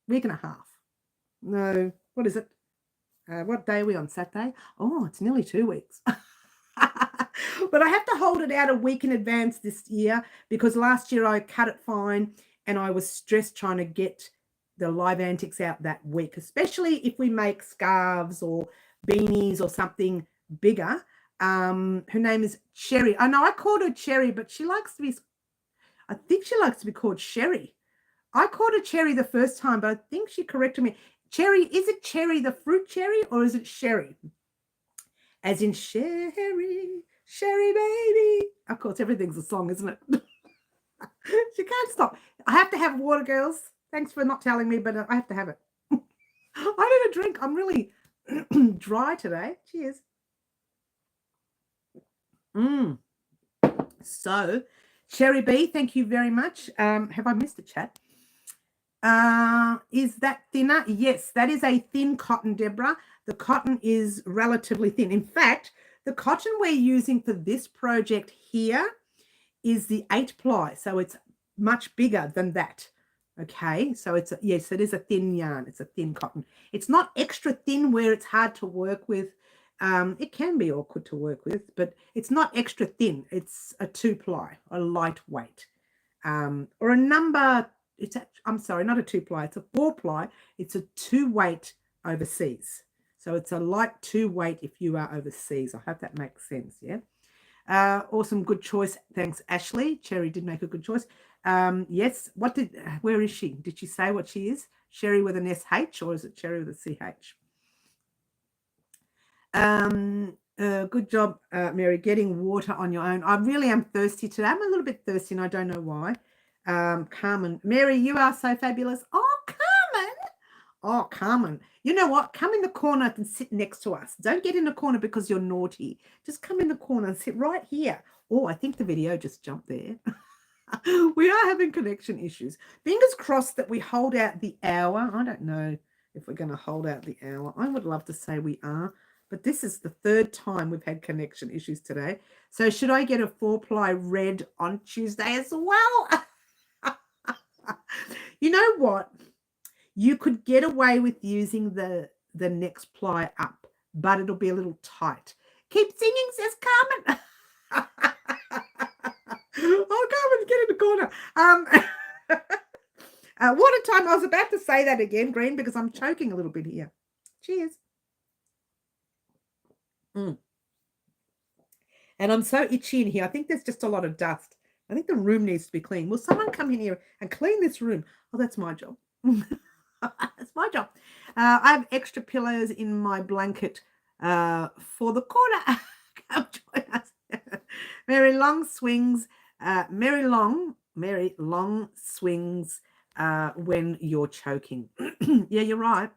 Week and a half. No, what is it? What day are we on? Saturday? Oh, it's nearly 2 weeks. But I have to hold it out a week in advance this year because last year I cut it fine and I was stressed trying to get the live antics out that week, especially if we make scarves or beanies or something bigger. Her name is Cherry. I know I called her Cherry, but I think she likes to be called Sherry. I called her Cherry the first time, but I think she corrected me. Cherry, is it cherry, the fruit cherry, or is it sherry? As in Sherry, Sherry baby. Of course, everything's a song, isn't it? She can't stop. I have to have water, girls. Thanks for not telling me, but I have to have it. I need a drink. I'm really dry today. Cheers. So, Sherry B, thank you very much. Have I missed a chat? Is that thinner? Yes, that is a thin cotton, Deborah. the cotton is relatively thin. In fact, the cotton we're using for this project here is the 8-ply, so it's much bigger than that. Okay, so it's yes, it is a thin yarn. It's a thin cotton. It's not extra thin where it's hard to work with. It can be awkward to work with, but it's not extra thin. It's a 2-ply, a lightweight, or a number. I'm sorry, not a 2-ply. It's a 4-ply. It's a 2-weight overseas. So it's a light 2-weight if you are overseas. I hope that makes sense. Yeah. Awesome, good choice. Thanks, Ashley. Cherry did make a good choice. Yes. Where is she? Did she say what she is? Sherry with an SH, or is it Cherry with a CH? Good job, Mary, getting water on your own. I really am thirsty today. I'm a little bit thirsty and I don't know why. Carmen, Mary, you are so fabulous. Oh, Carmen. Oh, Carmen. You know what? Come in the corner and sit next to us. Don't get in the corner because you're naughty. Just come in the corner and sit right here. Oh, I think the video just jumped there. We are having connection issues. Fingers crossed that we hold out the hour. I don't know if we're going to hold out the hour. I would love to say we are, but this is the 3rd time we've had connection issues today. So should I get a 4-ply red on Tuesday as well? You know what? You could get away with using the next ply up, but it'll be a little tight. Keep singing, says Carmen. Oh, Carmen, get in the corner. Water time. I was about to say that again, Green, because I'm choking a little bit here. Cheers. And I'm so itchy in here. I think there's just a lot of dust. I think the room needs to be clean. Will someone come in here and clean this room? Oh, that's my job. That's my job. I have extra pillows in my blanket for the corner. Come join us. Mary Long swings. Mary Long swings when you're choking. Yeah, you're right.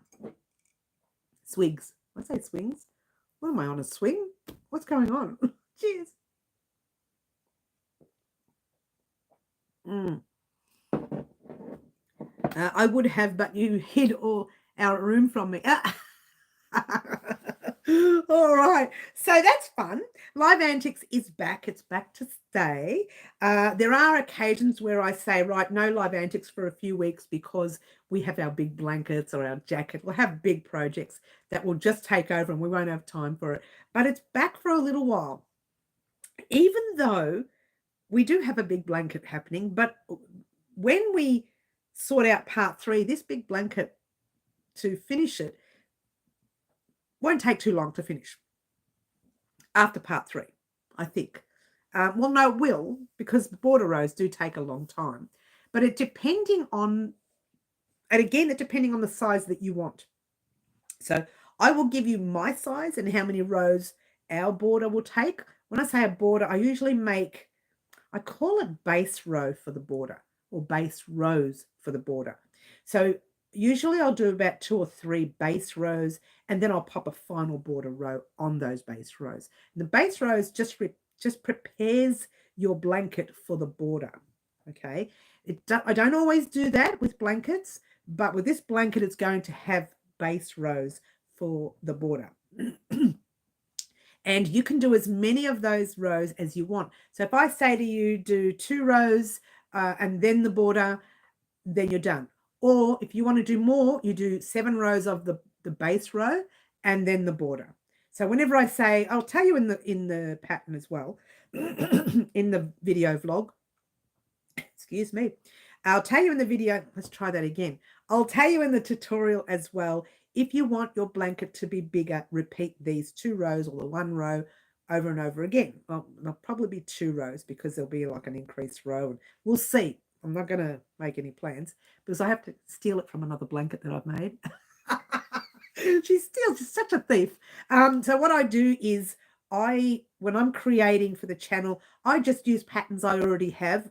Swigs. I say swings. What am I on, a swing? What's going on? Cheers. I would have, but you hid all our room from me. All right. So that's fun. Live Antics is back. It's back to stay. There are occasions where I say, right, no Live Antics for a few weeks because we have our big blankets or our jacket. We'll have big projects that will just take over and we won't have time for it. But it's back for a little while. Even though we do have a big blanket happening, but when we sort out part 3, this big blanket, to finish it won't take too long to finish after part 3, I think. Well, no, it will, because border rows do take a long time, but it depending on the size that you want. So I will give you my size and how many rows our border will take. When I say a border, I call it base row for the border, or base rows for the border. So usually I'll do about 2 or 3 base rows, and then I'll pop a final border row on those base rows. And the base rows just prepares your blanket for the border, okay? I don't always do that with blankets, but with this blanket, it's going to have base rows for the border. And you can do as many of those rows as you want. So if I say to you, do 2 rows and then the border, then you're done. Or if you want to do more, you do 7 rows of the base row and then the border. So whenever I say, I'll tell you in the pattern as well, in the video vlog, excuse me, I'll tell you in the video, let's try that again. I'll tell you in the tutorial as well, if you want your blanket to be bigger, repeat these 2 rows or the 1 row over and over again. Well, there'll probably be 2 rows because there'll be like an increased row. And we'll see. I'm not going to make any plans because I have to steal it from another blanket that I've made. She's such a thief. So what I do is when I'm creating for the channel, I just use patterns I already have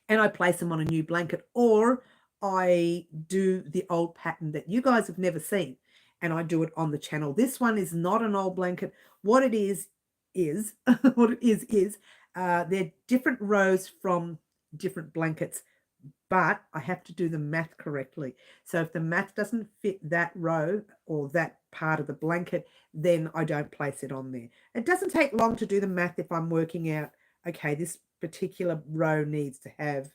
and I place them on a new blanket, or I do the old pattern that you guys have never seen and I do it on the channel. This one is not an old blanket. What it is they're different rows from different blankets, but I have to do the math correctly. So if the math doesn't fit that row or that part of the blanket, then I don't place it on there. It doesn't take long to do the math if I'm working out, okay, this particular row needs to have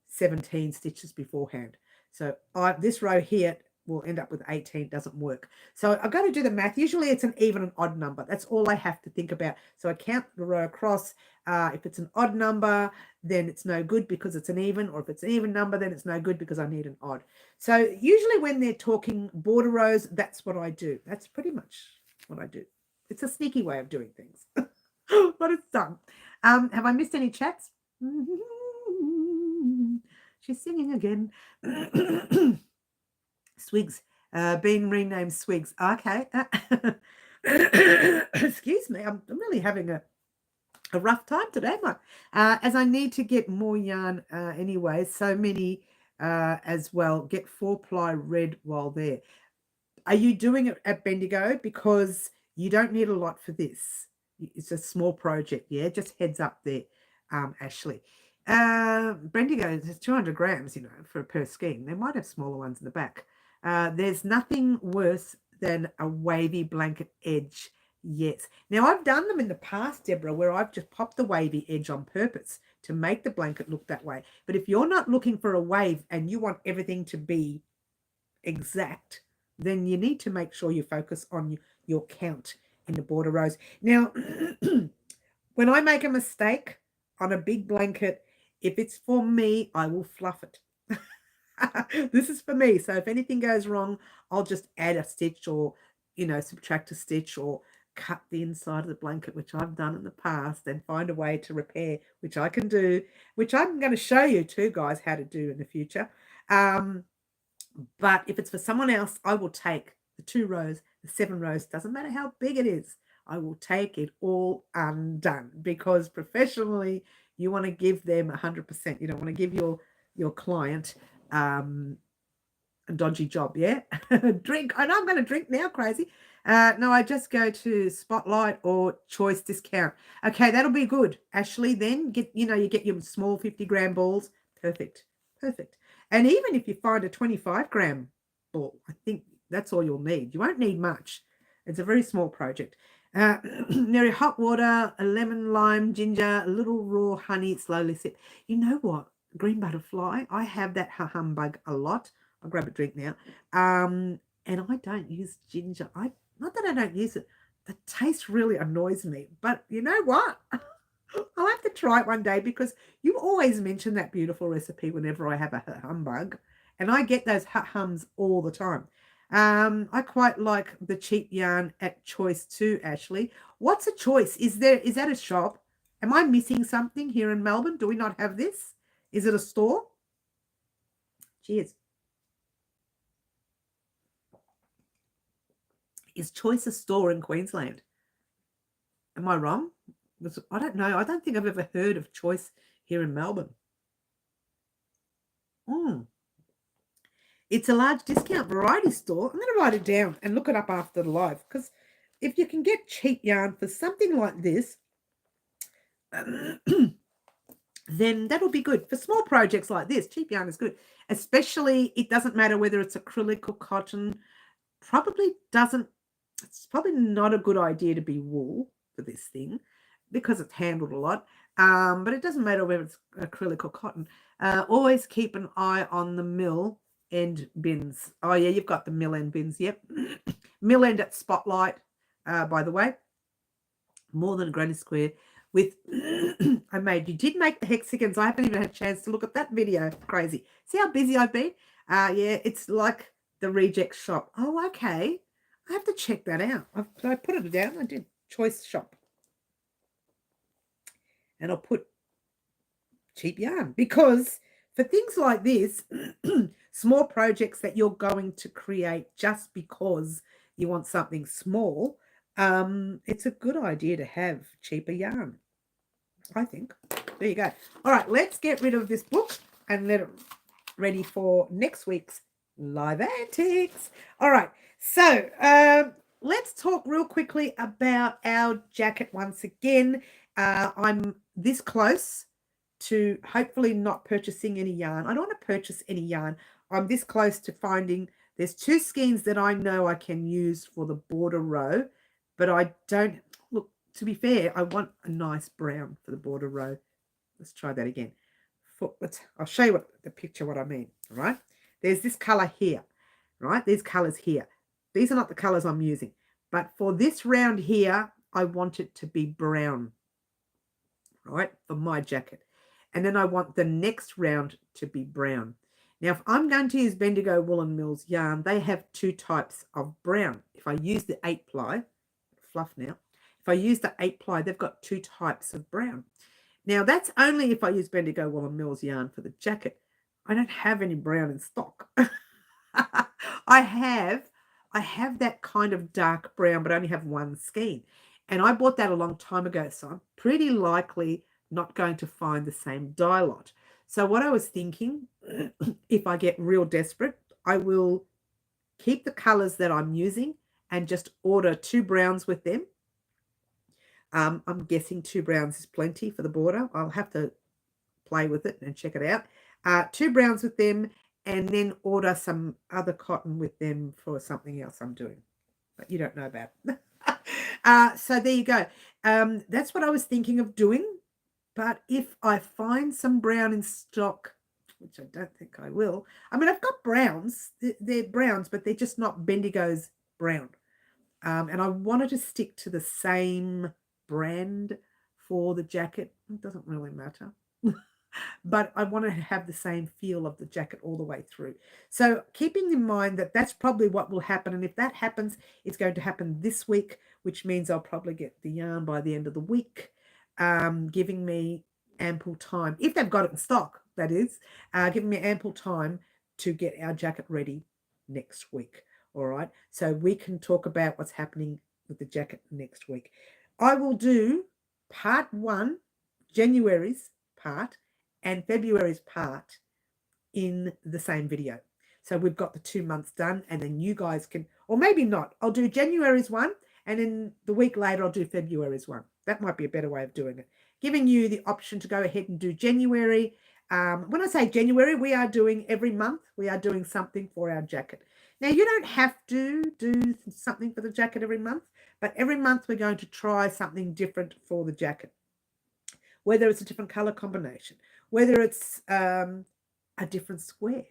17 stitches beforehand. So this row here will end up with 18, doesn't work. So I've got to do the math. Usually it's an even and odd number. That's all I have to think about. So I count the row across. If it's an odd number, then it's no good because it's an even, or if it's an even number, then it's no good because I need an odd. So usually when they're talking border rows, that's what I do. That's pretty much what I do. It's a sneaky way of doing things, but it's done. Have I missed any chats? She's singing again. Swigs, being renamed Swigs. Okay. Excuse me. I'm really having a rough time today, Mike. As I need to get more yarn anyway. So many as well. Get 4-ply red while there. Are you doing it at Bendigo? Because you don't need a lot for this. It's a small project, yeah? Just heads up there, Ashley. Bendigo is 200 grams, for per skein. They might have smaller ones in the back. There's nothing worse than a wavy blanket edge. Yes. Now, I've done them in the past, Deborah, where I've just popped the wavy edge on purpose to make the blanket look that way. But if you're not looking for a wave and you want everything to be exact, then you need to make sure you focus on your count in the border rows. Now, when I make a mistake on a big blanket, if it's for me, I will fluff it. This is for me. So if anything goes wrong, I'll just add a stitch or, subtract a stitch or cut the inside of the blanket, which I've done in the past, and find a way to repair, which I can do, which I'm going to show you too, guys, how to do in the future. But if it's for someone else, I will take the 2 rows, the 7 rows, doesn't matter how big it is. I will take it all undone, because professionally, you want to give them 100%. You don't want to give your client a dodgy job, yeah? Drink. I know I'm going to drink now, crazy. No, I just go to Spotlight or Choice Discount. Okay, that'll be good. Ashley, then you get your small 50-gram balls. Perfect. And even if you find a 25-gram ball, I think that's all you'll need. You won't need much. It's a very small project. Near hot water, a lemon, lime, ginger, a little raw honey, slowly sip. You know what? Green butterfly, I have that humbug a lot. I'll grab a drink now. And I don't use ginger. Not that I don't use it. The taste really annoys me. But you know what? I'll have to try it one day, because you always mention that beautiful recipe whenever I have a humbug. And I get those hums all the time. I quite like the cheap yarn at Choice too, Ashley. What's a Choice? Is that a shop? Am I missing something here in Melbourne? Do we not have this? Is it a store? Cheers. Is Choice a store in Queensland? Am I wrong? I don't know. I don't think I've ever heard of Choice here in Melbourne. It's a large discount variety store. I'm going to write it down and look it up after the live, because if you can get cheap yarn for something like this, then that'll be good. For small projects like this, cheap yarn is good. Especially, it doesn't matter whether it's acrylic or cotton. It's probably not a good idea to be wool for this thing, because it's handled a lot. But it doesn't matter whether it's acrylic or cotton. Always keep an eye on the mill end bins. Oh, yeah, you've got the mill end bins. Yep. Mill end at Spotlight, by the way. More than a granny square. You did make the hexagons. I haven't even had a chance to look at that video. Crazy. See how busy I've been? Yeah, it's like the reject shop. Oh, okay. I have to check that out. I put it down. I did Choice shop. And I'll put cheap yarn, because for things like this, small projects that you're going to create just because you want something small, it's a good idea to have cheaper yarn, I think. There you go. All right, let's get rid of this book and let it ready for next week's live antics. All right, so let's talk real quickly about our jacket once again. I'm this close to hopefully not purchasing any yarn. I don't want to purchase any yarn. I'm this close to finding there's 2 skeins that I know I can use for the border row, but I don't, look, to be fair, I want a nice brown for the border row. Let's try that again. I'll show you the picture what I mean, all right? There's this color here, right? These colors here. These are not the colors I'm using, but for this round here, I want it to be brown, right, for my jacket. And then I want the next round to be brown. Now, if I'm going to use Bendigo Woolen Mills yarn, they have 2 types of brown. If I use the 8-ply, fluff now, if I use the 8-ply, they've got 2 types of brown. Now, that's only if I use Bendigo Woolen Mills yarn for the jacket. I don't have any brown in stock. I have that kind of dark brown, but I only have 1 skein. And I bought that a long time ago, so I'm pretty likely not going to find the same dye lot. So what I was thinking, if I get real desperate, I will keep the colors that I'm using and just order 2 browns with them. I'm guessing 2 browns is plenty for the border. I'll have to play with it and check it out. 2 browns with them, and then order some other cotton with them for something else I'm doing. But you don't know about. So there you go. That's what I was thinking of doing. But if I find some brown in stock, which I don't think I will. I mean, I've got browns. They're browns, but they're just not Bendigo's brown. And I wanted to stick to the same brand for the jacket. It doesn't really matter. But I want to have the same feel of the jacket all the way through. So keeping in mind that that's probably what will happen. And if that happens, it's going to happen this week, which means I'll probably get the yarn by the end of the week, giving me ample time, if they've got it in stock, that is, giving me ample time to get our jacket ready next week. All right. So we can talk about what's happening with the jacket next week. I will do part 1, January's part, and February's part in the same video. So we've got the 2 months done, and then you guys can, or maybe not, I'll do January's one, and then the week later I'll do February's one. That might be a better way of doing it. Giving you the option to go ahead and do January. When I say January, we are doing every month, we are doing something for our jacket. Now, you don't have to do something for the jacket every month, but every month we're going to try something different for the jacket. Whether it's a different color combination, whether it's a different square.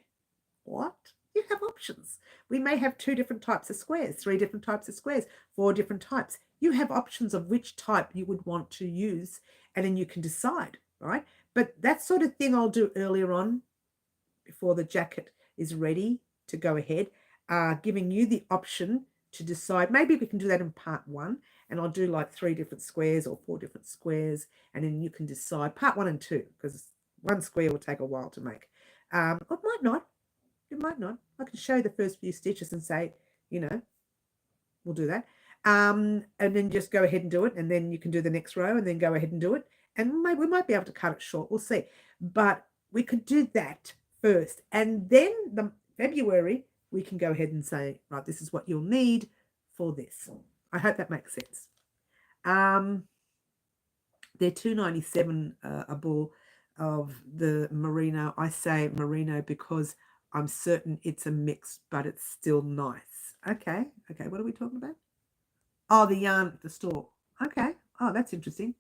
What? You have options. We may have 2 different types of squares, 3 different types of squares, 4 different types. You have options of which type you would want to use, and then you can decide, right? But that sort of thing I'll do earlier on before the jacket is ready to go ahead, giving you the option to decide. Maybe we can do that in part 1, and I'll do like 3 different squares or 4 different squares, and then you can decide part 1 and 2, because 1 square will take a while to make. It might not. It might not. I can show you the first few stitches and say, you know, we'll do that. And then just go ahead and do it, and then you can do the next row and then go ahead and do it. And maybe we might be able to cut it short. We'll see. But we could do that first. And then the February, we can go ahead and say, right, this is what you'll need for this. I hope that makes sense. They're $2.97 a ball of the merino. I say merino because I'm certain it's a mix, but it's still nice. Okay. What are we talking about? Oh, the yarn at the store. Okay. Oh, that's interesting.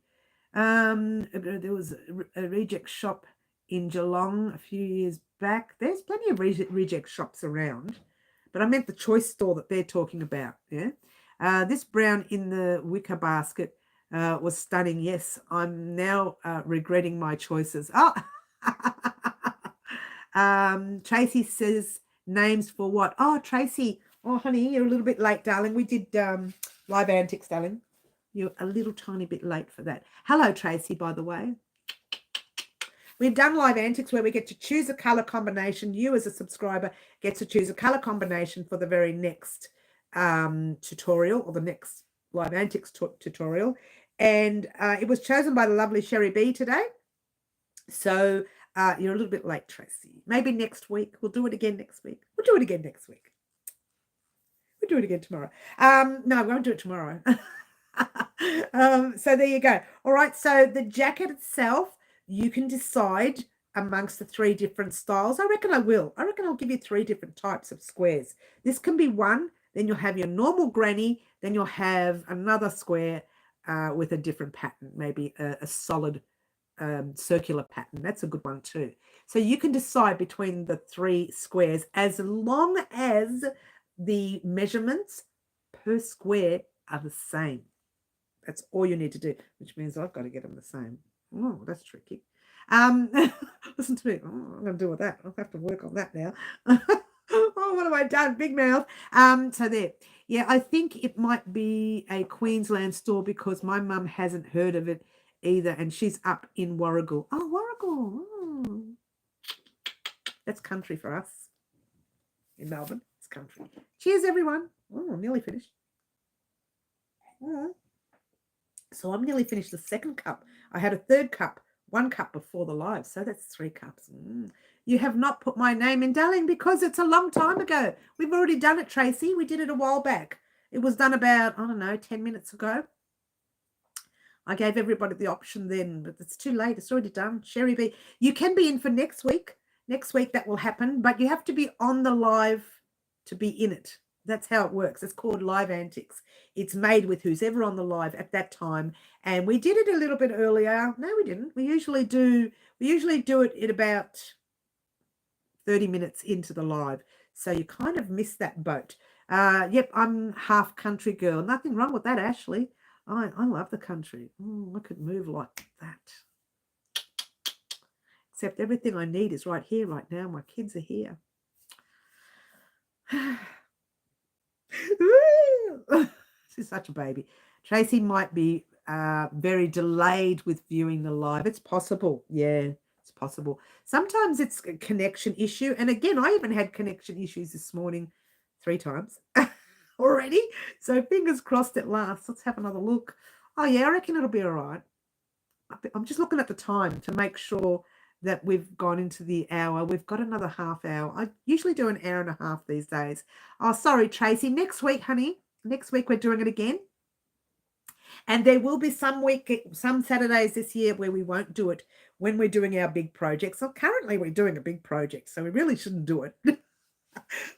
There was a reject shop in Geelong a few years back. There's plenty of reject shops around, but I meant the choice store that they're talking about. Yeah. This brown in the wicker basket was stunning. Yes, I'm now regretting my choices. Oh, Tracy says names for what? Oh, Tracy. Oh, honey, you're a little bit late, darling. We did live Anticss, darling. You're a little tiny bit late for that. Hello, Tracy, by the way. We've done live Anticss where we get to choose a color combination. You as a subscriber get to choose a color combination for the very next tutorial, or the next live Anticss tutorial. And it was chosen by the lovely Sherry B today. So you're a little bit late, Tracy. Maybe next week. We'll do it again next week. We'll do it again next week. We'll do it again tomorrow. No, we won't do it tomorrow. So there you go. All right. So the jacket itself, you can decide amongst the 3 different styles. I reckon I will. I reckon I'll give you 3 different types of squares. This can be one, then you'll have your normal granny, then you'll have another square with a different pattern, maybe a solid circular pattern. That's a good one too. So you can decide between the 3 squares as long as the measurements per square are the same. That's all you need to do, which means I've got to get them the same. Oh, that's tricky. Listen to me. Oh, I'm going to do with that. I'll have to work on that now. Oh, what have I done? Big mouth. So there. Yeah, I think it might be a Queensland store because my mum hasn't heard of it either, and she's up in Warragul. Oh, Warragul. Oh. That's country for us in Melbourne. It's country. Cheers, everyone. Oh, I'm nearly finished. Oh. So I'm nearly finished the 2nd cup. I had a 3rd cup, 1 cup before the live. So that's 3 cups. You have not put my name in, darling, because it's a long time ago. We've already done it, Tracy. We did it a while back. It was done about, I don't know, 10 minutes ago. I gave everybody the option then, but it's too late. It's already done. Sherry B, you can be in for next week. Next week that will happen, but you have to be on the live to be in it. That's how it works. It's called Live Anticss. It's made with who's ever on the live at that time. And we did it a little bit earlier. No, we didn't. We usually do it at about 30 minutes into the live. So you kind of miss that boat. Yep, I'm half country girl. Nothing wrong with that, Ashley. I love the country. I could move like that. Except everything I need is right here, right now. My kids are here. She's such a baby. Tracy might be very delayed with viewing the live. It's possible. Yeah, it's possible. Sometimes it's a connection issue. And again, I even had connection issues this morning 3 times already. So fingers crossed it lasts. Let's have another look. Oh, yeah, I reckon it'll be all right. I'm just looking at the time to make sure that we've gone into the hour. We've got another half hour. I usually do an hour and a half these days. Oh, sorry, Tracy. Next week, honey. Next week we're doing it again. And there will be some Saturdays this year where we won't do it when we're doing our big projects. So currently we're doing a big project, so we really shouldn't do it.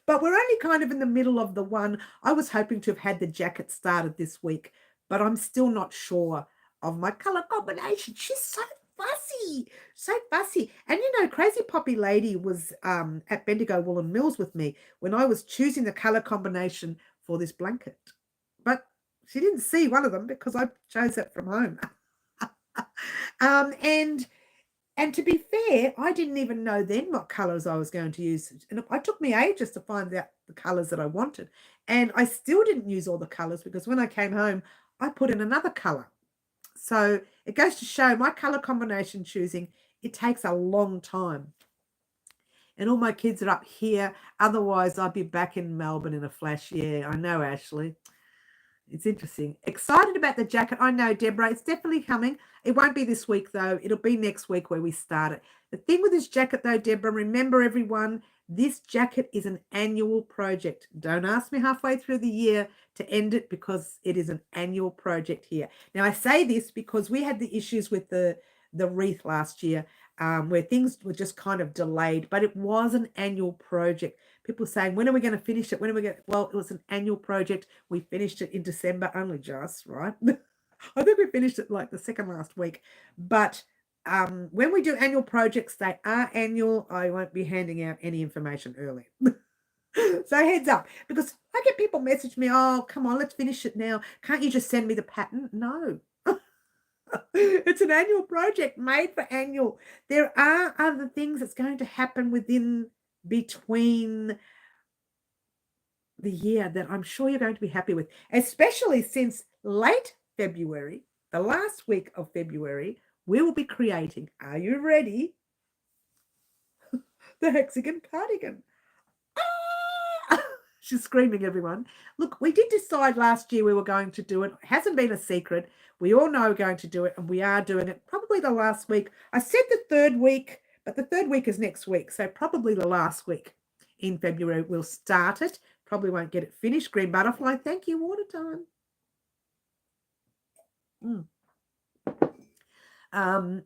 But we're only kind of in the middle of the one. I was hoping to have had the jacket started this week, but I'm still not sure of my color combination. She's so fussy. And you know, Crazy Poppy Lady was at Bendigo Woolen Mills with me when I was choosing the color combination for this blanket. But she didn't see one of them because I chose it from home. And to be fair, I didn't even know then what colors I was going to use. And it took me ages to find out the colors that I wanted. And I still didn't use all the colors because when I came home, I put in another color. So it goes to show my color combination choosing, it takes a long time. And all my kids are up here. Otherwise, I'd be back in Melbourne in a flash. Yeah, I know, Ashley. It's interesting. Excited about the jacket. I know, Deborah. It's definitely coming. It won't be this week, though. It'll be next week where we start it. The thing with this jacket, though, Deborah, remember, everyone, this jacket is an annual project. Don't ask me halfway through the year to end it because it is an annual project here. Now, I say this because we had the issues with the wreath last year where things were just kind of delayed, but it was an annual project. People saying, when are we going to finish it? When are we going to? Well, it was an annual project. We finished it in December only just, right? I think we finished it like the second last week. But when we do annual projects, they are annual. I won't be handing out any information early. So heads up, because I get people message me, oh, come on, let's finish it now. Can't you just send me the pattern? No. It's an annual project made for annual. There are other things that's going to happen between the year that I'm sure you're going to be happy with, especially since late February, the last week of February, we will be creating, are you ready? The hexagon cardigan. She's screaming, everyone. Look, we did decide last year we were going to do it. It hasn't been a secret. We all know we're going to do it, and we are doing it probably the last week. I said the 3rd week, but the 3rd week is next week, so probably the last week in February we'll start it. Probably won't get it finished. Green butterfly, thank you, water time.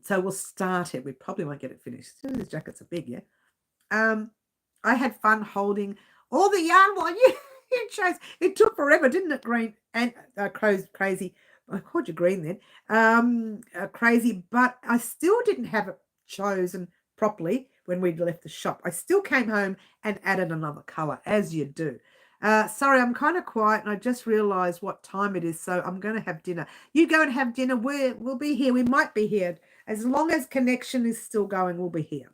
So we'll start it. We probably won't get it finished. These jackets are big, yeah. I had fun holding all the yarn while you chose. It took forever, didn't it, Green? And crazy. I called you Green then. Crazy, but I still didn't have it chosen properly when we'd left the shop. I still came home and added another color, as you do. Sorry, I'm kind of quiet, and I just realized what time it is, so I'm going to have dinner. You go and have dinner. We'll be here. We might be here. As long as connection is still going, we'll be here.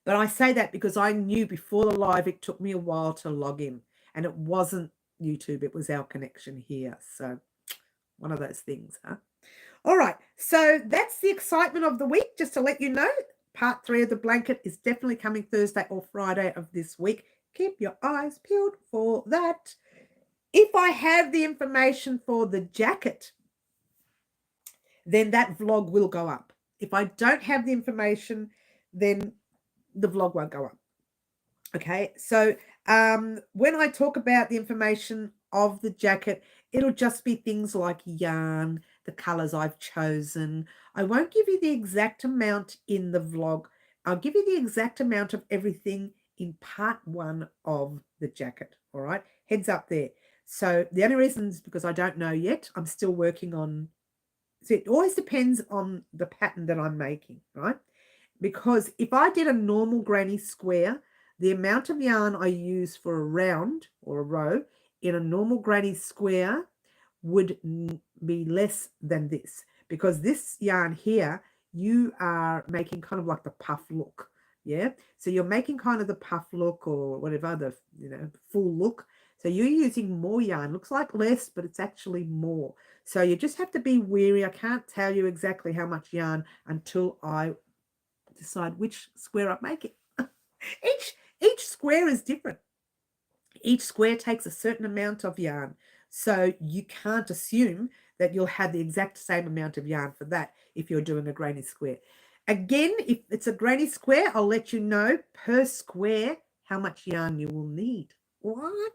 But I say that because I knew before the live, it took me a while to log in, and it wasn't YouTube. It was our connection here. So one of those things, huh? All right. So that's the excitement of the week. Just to let you know, part 3 of the blanket is definitely coming Thursday or Friday of this week. Keep your eyes peeled for that. If I have the information for the jacket, then that vlog will go up. If I don't have the information, then the vlog won't go up. Okay, so when I talk about the information of the jacket, it'll just be things like yarn, the colors I've chosen. I won't give you the exact amount in the vlog. I'll give you the exact amount of everything in part 1 of the jacket. All right, heads up there. So the only reason is because I don't know yet. I'm still working on. So it always depends on the pattern that I'm making, right? Because if I did a normal granny square, the amount of yarn I use for a round or a row in a normal granny square would be less than this, because this yarn here, you are making kind of like the puff look. Yeah. So you're making kind of the puff look or whatever, the, full look. So you're using more yarn. Looks like less, but it's actually more. So you just have to be wary. I can't tell you exactly how much yarn until I decide which square I'm making. Each square is different. Each square takes a certain amount of yarn. So you can't assume that you'll have the exact same amount of yarn for that if you're doing a granny square. Again, if it's a granny square, I'll let you know per square how much yarn you will need. What?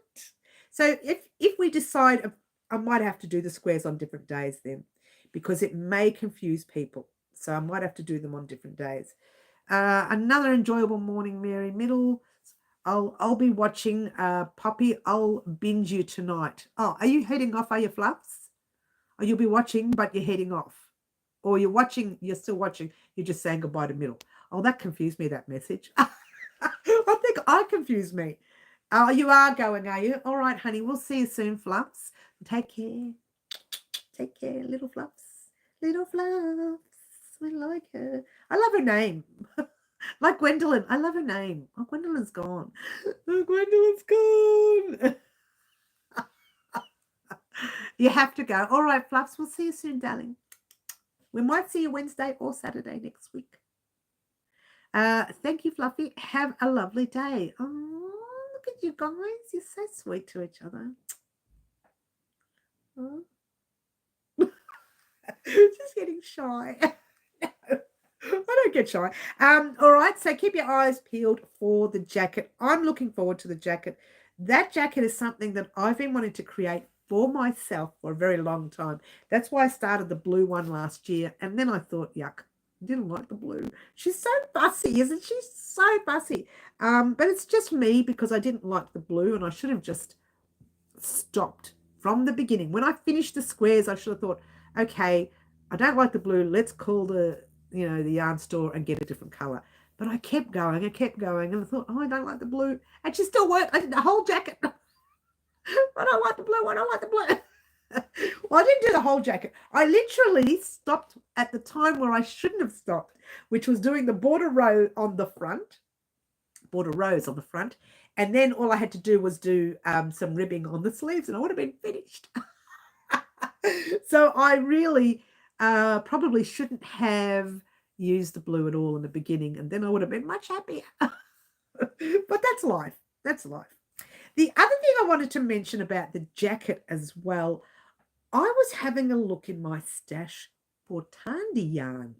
So if we decide, I might have to do the squares on different days then, because it may confuse people. So I might have to do them on different days. Another enjoyable morning, Mary Middle. I'll be watching Poppy. I'll binge you tonight. Oh, are you heading off? Are you, Fluffs? Or you'll be watching, but you're heading off. Or you're watching, you're still watching, you're just saying goodbye to Middle. Oh, that confused me, that message. I think I confused me. Oh, you are going, are you? All right, honey. We'll see you soon, Fluffs. Take care. Take care, little Fluffs. Little Fluffs. We like her. I love her name. Like Gwendolyn. I love her name. Oh, Gwendolyn's gone. Oh, Gwendolyn's gone. You have to go. All right, Fluffs. We'll see you soon, darling. We might see you Wednesday or Saturday next week. Thank you, Fluffy. Have a lovely day. Oh, look at you guys. You're so sweet to each other. Oh. Just getting shy. I don't get shy. All right, so keep your eyes peeled for the jacket. I'm looking forward to the jacket. That jacket is something that I've been wanting to create for myself for a very long time. That's why I started the blue one last year. And then I thought, yuck, I didn't like the blue. She's so fussy, isn't she? So fussy. But it's just me because I didn't like the blue, and I should have just stopped from the beginning. When I finished the squares, I should have thought, okay, I don't like the blue. Let's call the yarn store and get a different color. But I kept going, and I thought, oh, I don't like the blue. And she still worked. I did the whole jacket. I don't like the blue. I don't like the blue. Well, I didn't do the whole jacket. I literally stopped at the time where I shouldn't have stopped, which was doing the border row on the front, border rows on the front. And then all I had to do was do some ribbing on the sleeves, and I would have been finished. So I really probably shouldn't have used the blue at all in the beginning, and then I would have been much happier. But that's life. That's life. The other thing I wanted to mention about the jacket as well, I was having a look in my stash for Tandy yarn.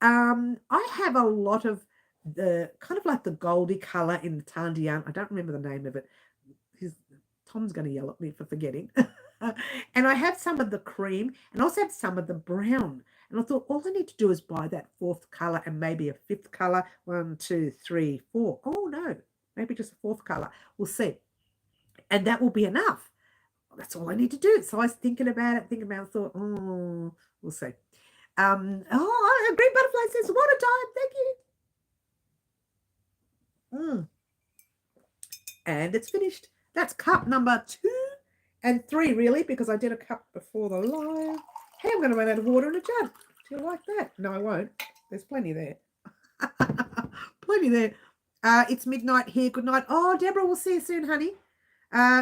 I have a lot of the kind of like the goldy color in the Tandy yarn. I don't remember the name of it. Tom's going to yell at me for forgetting. And I have some of the cream and also have some of the brown. And I thought all I need to do is buy that fourth color and maybe a fifth color. 1, 2, 3, 4. Oh no, maybe just a fourth color. We'll see. And that will be enough. That's all I need to do. So I was thinking about it, thought, oh, we'll see. Oh, Green Butterfly says, what a time. Thank you. And it's finished. That's cup number 2 and 3, really, because I did a cup before the live. Hey, I'm going to run out of water in a jug. Do you like that? No, I won't. There's plenty there. Plenty there. It's midnight here. Good night. Oh, Deborah, we'll see you soon, honey.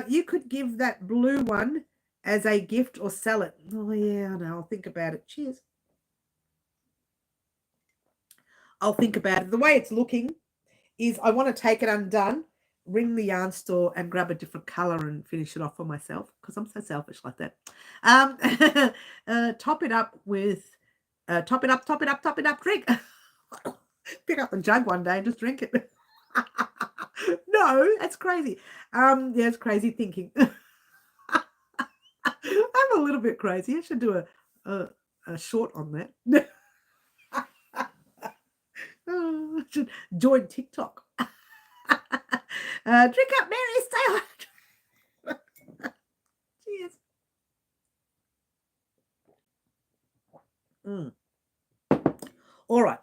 You could give that blue one as a gift or sell it. Oh, yeah, I know. I'll think about it. Cheers. I'll think about it. The way it's looking is I want to take it undone, ring the yarn store and grab a different color and finish it off for myself because I'm so selfish like that. Top it up with, top it up, drink. Pick up the jug one day and just drink it. No, that's crazy. Yeah, it's crazy thinking. I'm a little bit crazy. I should do a short on that. I should join TikTok. Drink up, Mary. Stay on. Cheers. All right.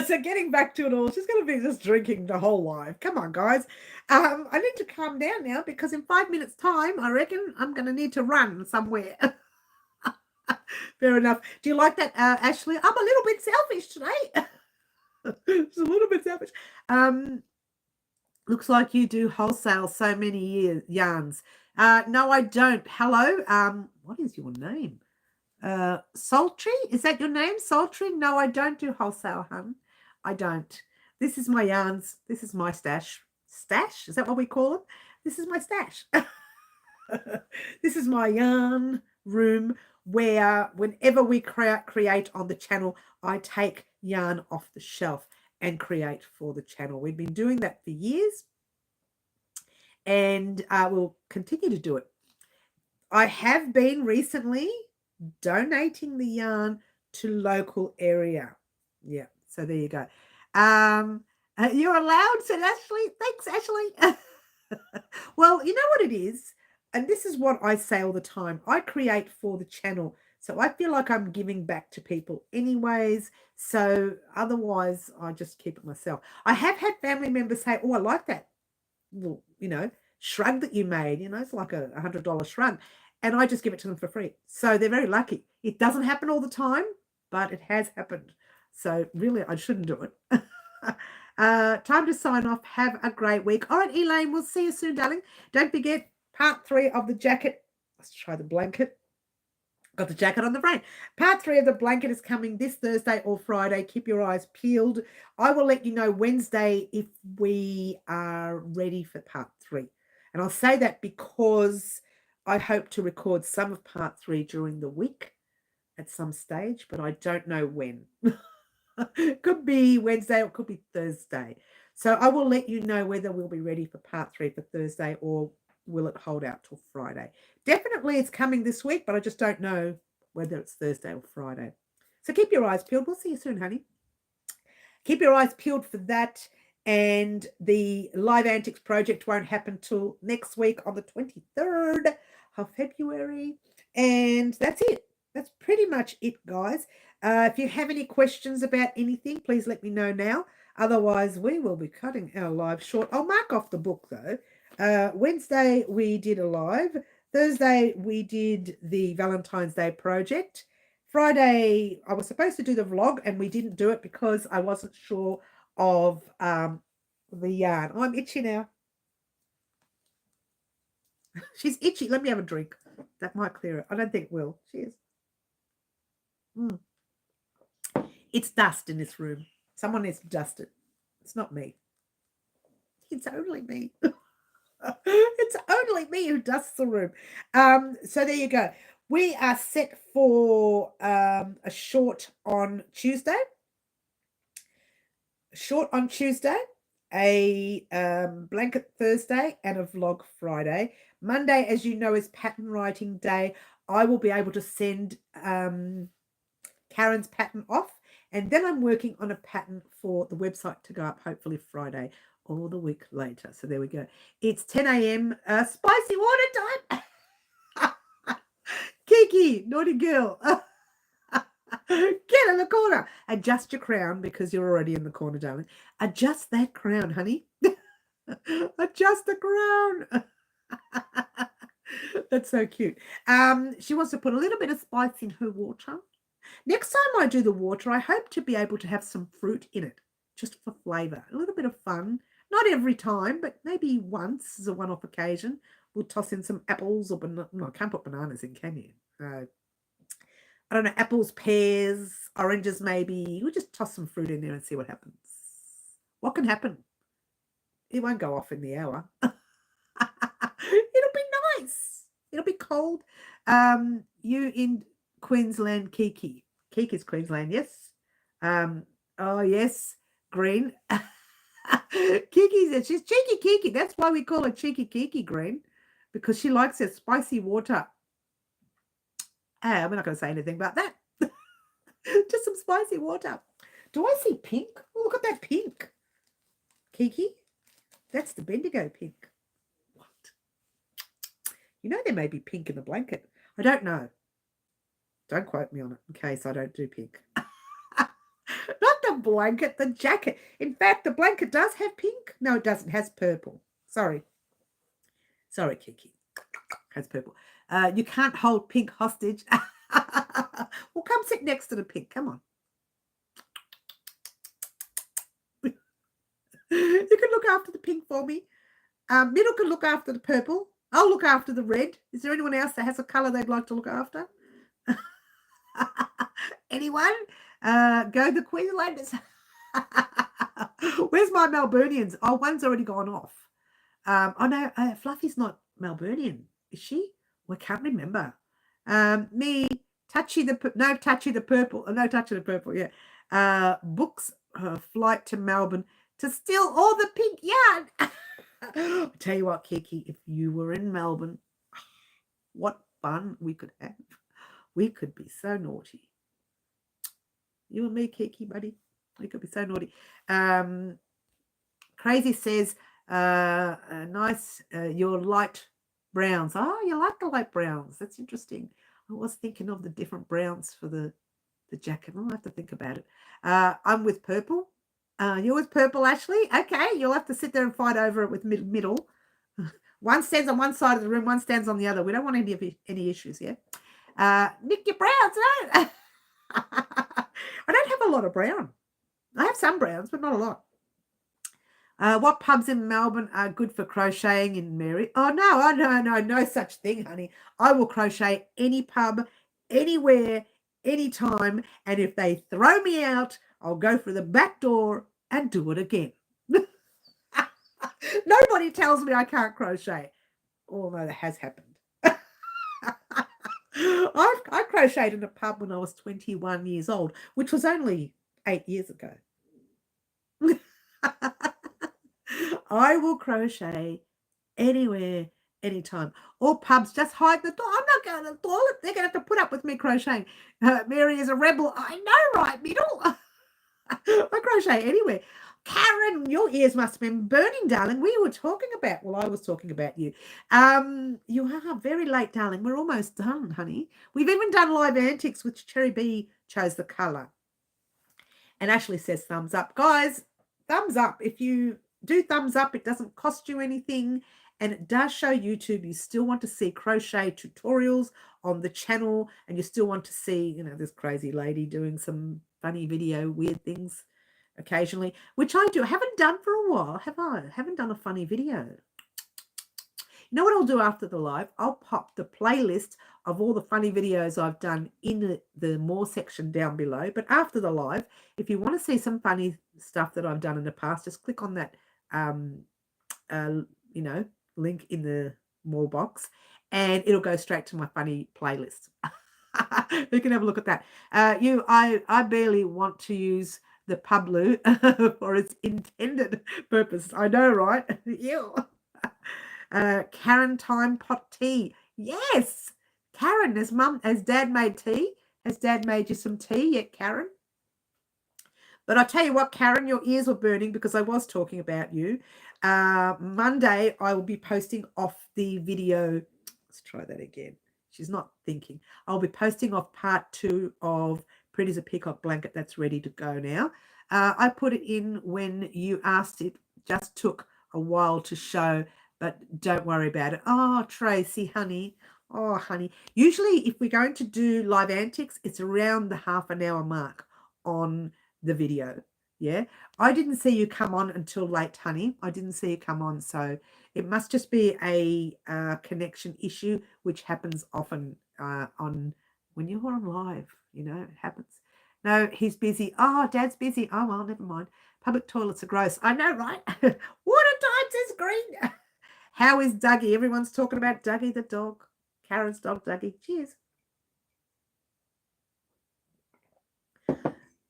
So getting back to it all, she's going to be just drinking the whole live. Come on, guys. I need to calm down now because in 5 minutes' time, I reckon I'm going to need to run somewhere. Fair enough. Do you like that, Ashley? I'm a little bit selfish today. Just a little bit selfish. Looks like you do wholesale so many yarns. No, I don't. Hello. What is your name? Sultry? Is that your name? Sultry? No, I don't do wholesale, hun. I don't. This is my yarns. This is my stash. Stash? Is that what we call it? This is my stash. This is my yarn room where whenever we create on the channel, I take yarn off the shelf and create for the channel. We've been doing that for years and we'll continue to do it. I have been recently donating the yarn to local area. Yeah, so there you go. You're allowed, said Ashley. Thanks, Ashley. Well, you know what it is? And this is what I say all the time. I create for the channel. So I feel like I'm giving back to people anyways. So otherwise, I just keep it myself. I have had family members say, oh, I like that, well, shrug that you made. It's like a $100 shrug. And I just give it to them for free. So they're very lucky. It doesn't happen all the time, but it has happened. So really, I shouldn't do it. Time to sign off. Have a great week. All right, Elaine, we'll see you soon, darling. Don't forget part 3 of the jacket. Let's try the blanket. Got the jacket on the brain. Part 3 of the blanket is coming this Thursday or Friday. Keep your eyes peeled. I will let you know Wednesday if we are ready for part 3. And I'll say that because I hope to record some of part 3 during the week at some stage, but I don't know when. It could be Wednesday or it could be Thursday. So I will let you know whether we'll be ready for part 3 for Thursday or will it hold out till Friday. Definitely it's coming this week, but I just don't know whether it's Thursday or Friday. So keep your eyes peeled. We'll see you soon, honey. Keep your eyes peeled for that. And the Live Antics project won't happen till next week on the 23rd of February. And that's it. That's pretty much it, guys. If you have any questions about anything, please let me know now. Otherwise, we will be cutting our live short. I'll mark off the book, though. Wednesday, we did a live. Thursday, we did the Valentine's Day project. Friday, I was supposed to do the vlog, and we didn't do it because I wasn't sure of the yarn. Oh, I'm itchy now. She's itchy. Let me have a drink. That might clear it. I don't think it will. Cheers. It's dust in this room. Someone needs to dust it. It's not me. It's only me. It's only me who dusts the room. So there you go. We are set for a short on Tuesday. A blanket Thursday and a vlog Friday. Monday, as you know, is pattern writing day. I will be able to send Karen's pattern off, and then I'm working on a pattern for the website to go up hopefully Friday or the week later. So there we go. It's 10 a.m. Spicy water time. Kiki, naughty girl. Get in the corner. Adjust your crown because you're already in the corner, darling. Adjust that crown, honey. Adjust the crown. That's so cute. She wants to put a little bit of spice in her water. Next time I do the water, I hope to be able to have some fruit in it, just for flavour. A little bit of fun. Not every time, but maybe once as a one-off occasion. We'll toss in some apples or bananas. No, I can't put bananas in, can you? I don't know, apples, pears, oranges maybe. We'll just toss some fruit in there and see what happens. What can happen? It won't go off in the hour. It'll be nice. It'll be cold. You in Queensland, Kiki. Kiki's Queensland, yes. Oh, yes, green. Kiki said she's cheeky Kiki. That's why we call her cheeky Kiki green, because she likes her spicy water. We're not going to say anything about that. Just some spicy water. Do I see pink? Oh, look at that pink. Kiki, that's the Bendigo pink. What? You know there may be pink in the blanket. I don't know. Don't quote me on it in case I don't do pink. Not the blanket, the jacket. In fact, the blanket does have pink. No, it doesn't. It has purple. Sorry. Sorry, Kiki. Has purple. You can't hold pink hostage. Well, come sit next to the pink. Come on. You can look after the pink for me. Middle can look after the purple. I'll look after the red. Is there anyone else that has a colour they'd like to look after? Anyone? Go the Queenslanders. Where's my Melburnians? Oh, one's already gone off. Oh no, Fluffy's not Melburnian, is she? Well, I can't remember. Me, Touchy the purple. No, Touchy the purple. Yeah. Books flight to Melbourne to steal all the pink yarn. I tell you what, Kiki, if you were in Melbourne, what fun we could have. We could be so naughty. You and me, Kiki, buddy. We could be so naughty. Crazy says, nice, your light browns. Oh, you like the light browns. That's interesting. I was thinking of the different browns for the jacket. I'll have to think about it. I'm with purple. You're with purple, Ashley? Okay, you'll have to sit there and fight over it with middle. One stands on one side of the room, one stands on the other. We don't want any issues, yeah? Nick, your browns, no? I don't have a lot of brown. I have some browns, but not a lot. What pubs in Melbourne are good for crocheting in Mary? Oh, no such thing, honey. I will crochet any pub, anywhere, anytime. And if they throw me out, I'll go through the back door and do it again. Nobody tells me I can't crochet. Although that has happened. I crocheted in a pub when I was 21 years old, which was only 8 years ago. I will crochet anywhere, anytime. All pubs, just hide the door. I'm not going to the toilet. They're going to have to put up with me crocheting. Mary is a rebel. I know, right, middle. I crochet anywhere. Karen, your ears must have been burning, darling. We were talking about, well, I was talking about you. You are very late, darling. We're almost done, honey. We've even done live antics, which Cherry B chose the colour. And Ashley says thumbs up. Guys, thumbs up. If you do thumbs up, it doesn't cost you anything. And it does show YouTube you still want to see crochet tutorials on the channel, and you still want to see, this crazy lady doing some funny video, weird things occasionally, which I do. I haven't done for a while, have I? Haven't done a funny video. You know what I'll do after the live? I'll pop the playlist of all the funny videos I've done in the more section down below. But after the live, if you want to see some funny stuff that I've done in the past, just click on that, link in the more box, and it'll go straight to my funny playlist. You can have a look at that. I barely want to use the Pablo for its intended purpose. I know, right? Ew. Karen time pot tea. Yes, Karen, has Dad made tea? Has Dad made you some tea yet, Karen? But I tell you what, Karen, your ears were burning because I was talking about you. Monday, I will be posting off the video. Let's try that again. She's not thinking. I'll be posting off part 2 of Pretty's a Peacock Blanket. That's ready to go now. I put it in when you asked. It just took a while to show, but don't worry about it. Oh, Tracy, honey. Oh, honey. Usually, if we're going to do live antics, it's around the half an hour mark on the video. Yeah, I didn't see you come on until late, honey. I didn't see you come on, so it must just be a connection issue, which happens often on when you're on live. You know, it happens. No, he's busy. Oh, Dad's busy. Oh, well, never mind. Public toilets are gross. I know, right? Water times is green. How is Dougie? Everyone's talking about Dougie the dog. Karen's dog, Dougie. Cheers.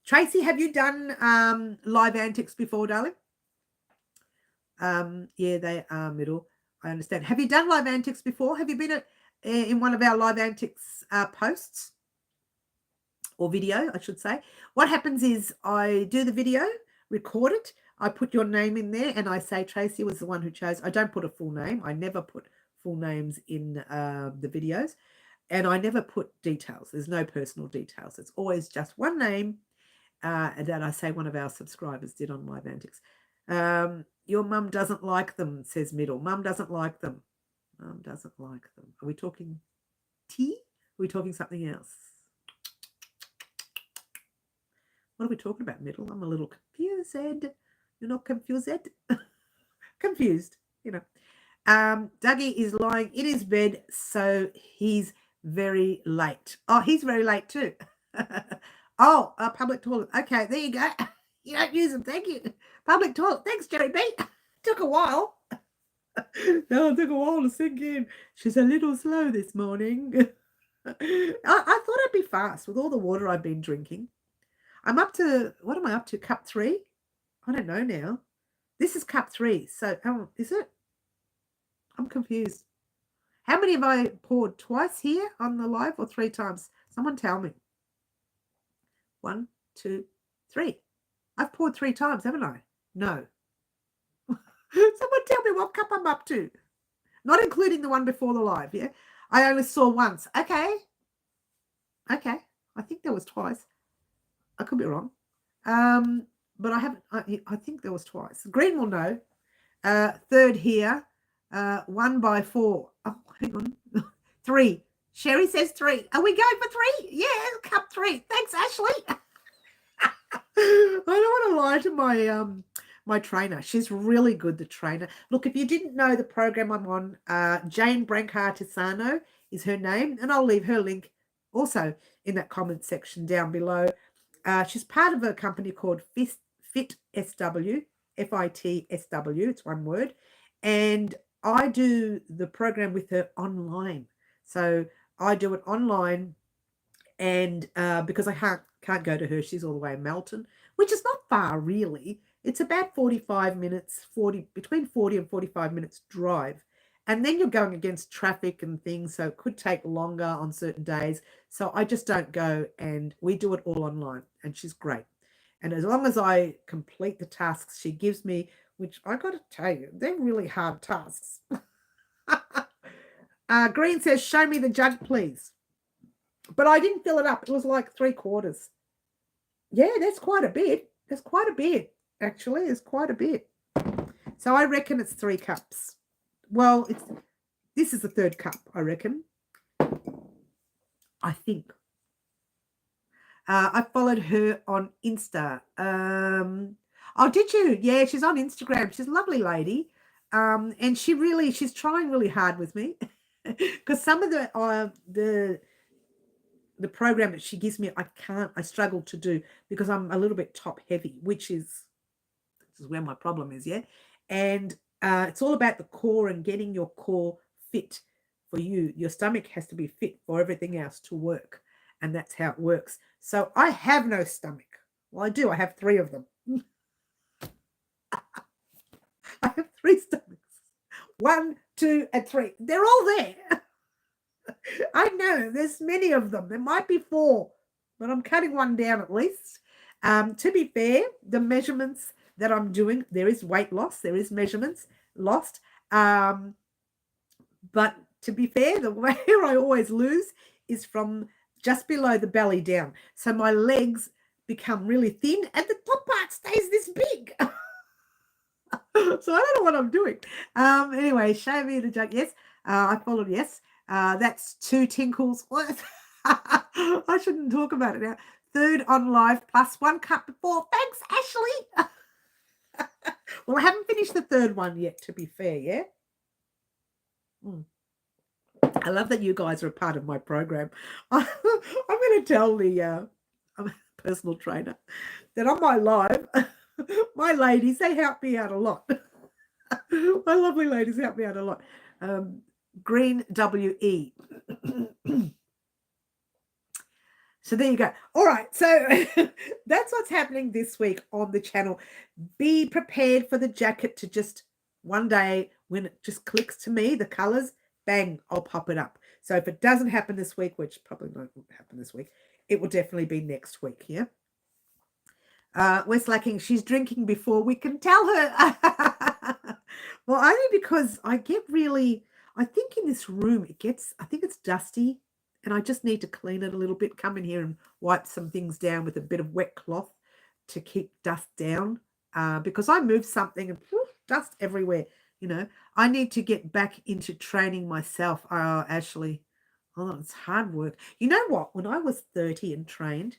Tracy, have you done live antics before, darling? Yeah, they are middle. I understand. Have you done live antics before? Have you been in one of our live antics posts or video, I should say? What happens is I do the video, record it, I put your name in there, and I say Tracy was the one who chose. I don't put a full name. I never put full names in the videos, and I never put details. There's no personal details. It's always just one name. And that I say one of our subscribers did on Live Antics. Your mum doesn't like them, says Middle. Mum doesn't like them. Mum doesn't like them. Are we talking tea? Are we talking something else? What are we talking about, Middle? I'm a little confused. You're not confused? Confused, you know. Dougie is lying in his bed, so he's very late. Oh, he's very late too. Oh, a public toilet. Okay, there you go. You don't use them. Thank you. Public toilet. Thanks, Jerry B. Took a while. No, it took a while to sink in. She's a little slow this morning. I thought I'd be fast with all the water I've been drinking. I'm up to, what am I up to? Cup 3? I don't know now. This is cup 3. So, is it? I'm confused. How many have I poured? Twice here on the live or 3 times? Someone tell me. 1, 2, 3. I've poured 3 times, haven't I? No. Someone tell me what cup I'm up to. Not including the one before the live, yeah? I only saw once. Okay. I think there was twice. I could be wrong. But I haven't. I think there was twice. Green will know. 3rd here. 1 by 4. Oh, hang on. 3. Sherry says 3. Are we going for 3? Yeah, cup 3. Thanks, Ashley. I don't want to lie to my my trainer. She's really good, the trainer. Look, if you didn't know the program I'm on, Jayne Brancartisano is her name, and I'll leave her link also in that comment section down below. She's part of a company called FITSW, FITSW, it's one word, and I do the program with her online. So I do it online, and because I can't go to her, she's all the way in Melton, which is not far really. It's about 45 minutes, between 40 and 45 minutes drive. And then you're going against traffic and things, so it could take longer on certain days. So I just don't go, and we do it all online, and she's great. And as long as I complete the tasks she gives me, which I got to tell you, they're really hard tasks. Green says, show me the jug, please. But I didn't fill it up. It was like 3/4. Yeah, that's quite a bit. There's quite a bit, actually. There's quite a bit. So I reckon it's 3 cups. Well, this is the 3rd cup, I reckon. I think. I followed her on Insta. Oh, did you? Yeah, she's on Instagram. She's a lovely lady. And she's trying really hard with me. Because some of the program that she gives me, I struggle to do because I'm a little bit top heavy, which is where my problem is, yeah. And it's all about the core and getting your core fit for you. Your stomach has to be fit for everything else to work, and that's how it works. So I have no stomach. Well, I do. I have 3 of them. I have 3 stomachs. 1, 2, and 3. They're all there. I know there's many of them. There might be 4, but I'm cutting one down at least. To be fair, the measurements that I'm doing, there is weight loss, there is measurements lost. But to be fair, the way I always lose is from just below the belly down. So my legs become really thin and the top part stays this big. So I don't know what I'm doing. Anyway, show me the jug. Yes, I followed. Yes, that's 2 tinkles. I shouldn't talk about it now. 3rd on live plus 1 cut before. Thanks, Ashley. Well, I haven't finished the 3rd one yet, to be fair. Yeah. I love that you guys are a part of my program. I'm going to tell the I'm a personal trainer that on my live, my ladies, they help me out a lot. My lovely ladies help me out a lot. Green WE. So there you go. All right. So that's what's happening this week on the channel. Be prepared for the jacket to just one day when it just clicks to me, the colors, bang, I'll pop it up. So if it doesn't happen this week, which probably won't happen this week, it will definitely be next week. Yeah. We're slacking. She's drinking before we can tell her. Well, only because I get really, I think in this room, I think it's dusty and I just need to clean it a little bit, come in here and wipe some things down with a bit of wet cloth to keep dust down because I moved something and dust everywhere. You know, I need to get back into training myself. Ashley, it's hard work. You know what? When I was 30 and trained,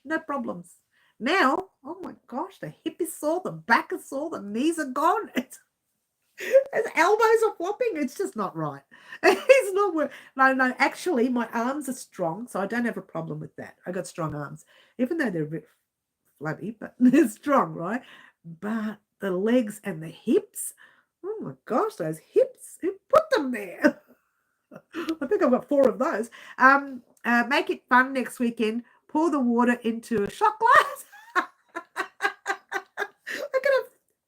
no problems. Now, oh my gosh, the hip is sore, the back is sore, the knees are gone. His elbows are flopping. It's just not right. It's not work. No. Actually, my arms are strong, so I don't have a problem with that. I got strong arms, even though they're a bit flabby, but they're strong, right? But the legs and the hips, oh my gosh, those hips, who put them there? I think I've got 4 of those. Make it fun next weekend. Pour the water into a shot glass.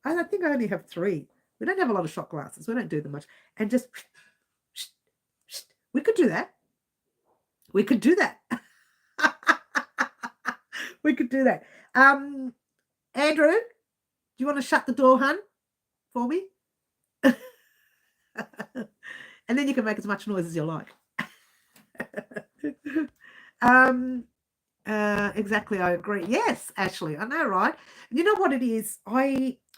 I think I only have 3. We don't have a lot of shot glasses. We don't do them much. And just, we could do that. We could do that. We could do that. Andrew, do you want to shut the door, hun, for me? And then you can make as much noise as you like. Exactly, I agree. Yes, Ashley, I know, right? You know what it is?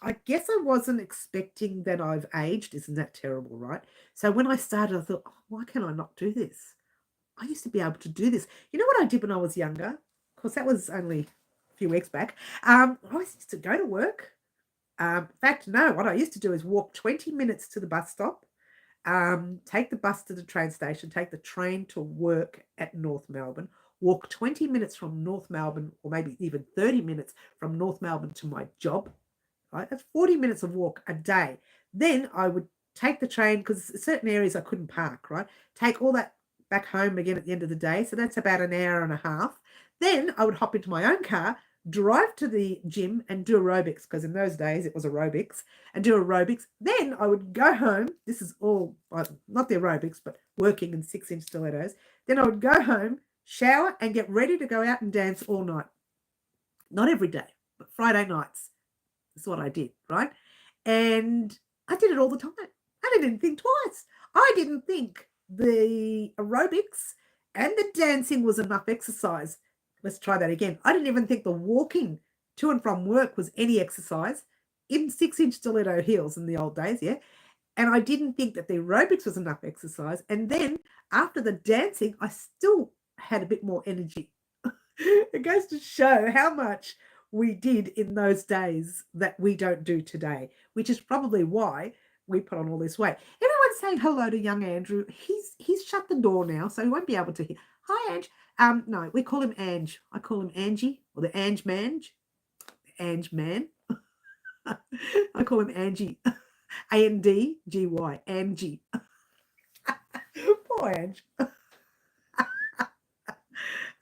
I guess I wasn't expecting that I've aged. Isn't that terrible, right? So when I started, I thought, why can I not do this? I used to be able to do this. You know what I did when I was younger? Of course, that was only a few weeks back. I used to go to work. In fact, no, what I used to do is walk 20 minutes to the bus stop, take the bus to the train station, take the train to work at North Melbourne, walk 20 minutes from North Melbourne, or maybe even 30 minutes from North Melbourne to my job. Right? That's 40 minutes of walk a day. Then I would take the train, because certain areas I couldn't park, right? Take all that back home again at the end of the day. So that's about an hour and a half. Then I would hop into my own car, drive to the gym and do aerobics, because in those days it was aerobics, and do aerobics. Then I would go home. This is all, not the aerobics, but working in 6-inch stilettos. Then I would go home, shower, and get ready to go out and dance all night. Not every day, but Friday nights. That's what I did, right? And I did it all the time. I didn't think twice. I didn't think the aerobics and the dancing was enough exercise. Let's try that again. I didn't even think the walking to and from work was any exercise in 6-inch stiletto heels in the old days, yeah? And I didn't think that the aerobics was enough exercise. And then after the dancing, I still had a bit more energy. It goes to show how much we did in those days that we don't do today, which is probably why we put on all this weight. Everyone's saying hello to young Andrew. He's shut the door now, so he won't be able to hear. Hi, Ange. No, we call him Ange. I call him Angie, or the Ange Mange. The Ange Man. I call him Angie. Andgy, Angie. Poor Ange.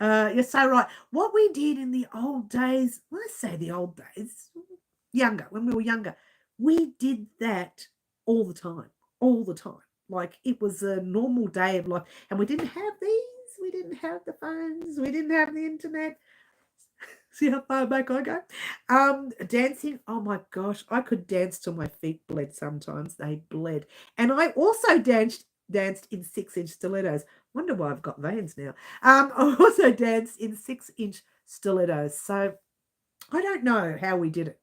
You're so right. What we did in the old days, when I say the old days, when we were younger, we did that all the time. all the time. Like it was a normal day of life. And we didn't have these. We didn't have the phones. We didn't have the internet. See how far back I go? Dancing. Oh my gosh. I could dance till my feet bled sometimes. They bled. And I also danced in 6-inch stilettos. Wonder why I've got veins now. I also danced in 6-inch stilettos. So I don't know how we did it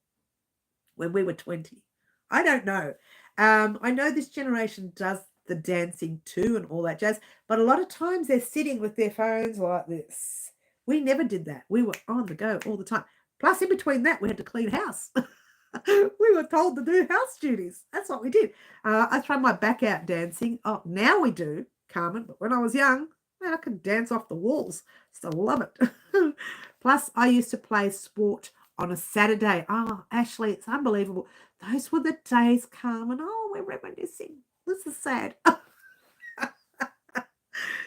when we were 20. I don't know. I know this generation does the dancing too and all that jazz, but a lot of times they're sitting with their phones like this. We never did that. We were on the go all the time. Plus, in between that, we had to clean house. We were told to do house duties. That's what we did. I throw my back out dancing. Oh, now we do, Carmen. But when I was young, man, I could dance off the walls. Still love it. Plus, I used to play sport on a Saturday. Oh, Ashley, it's unbelievable. Those were the days, Carmen. Oh, we're reminiscing. This is sad.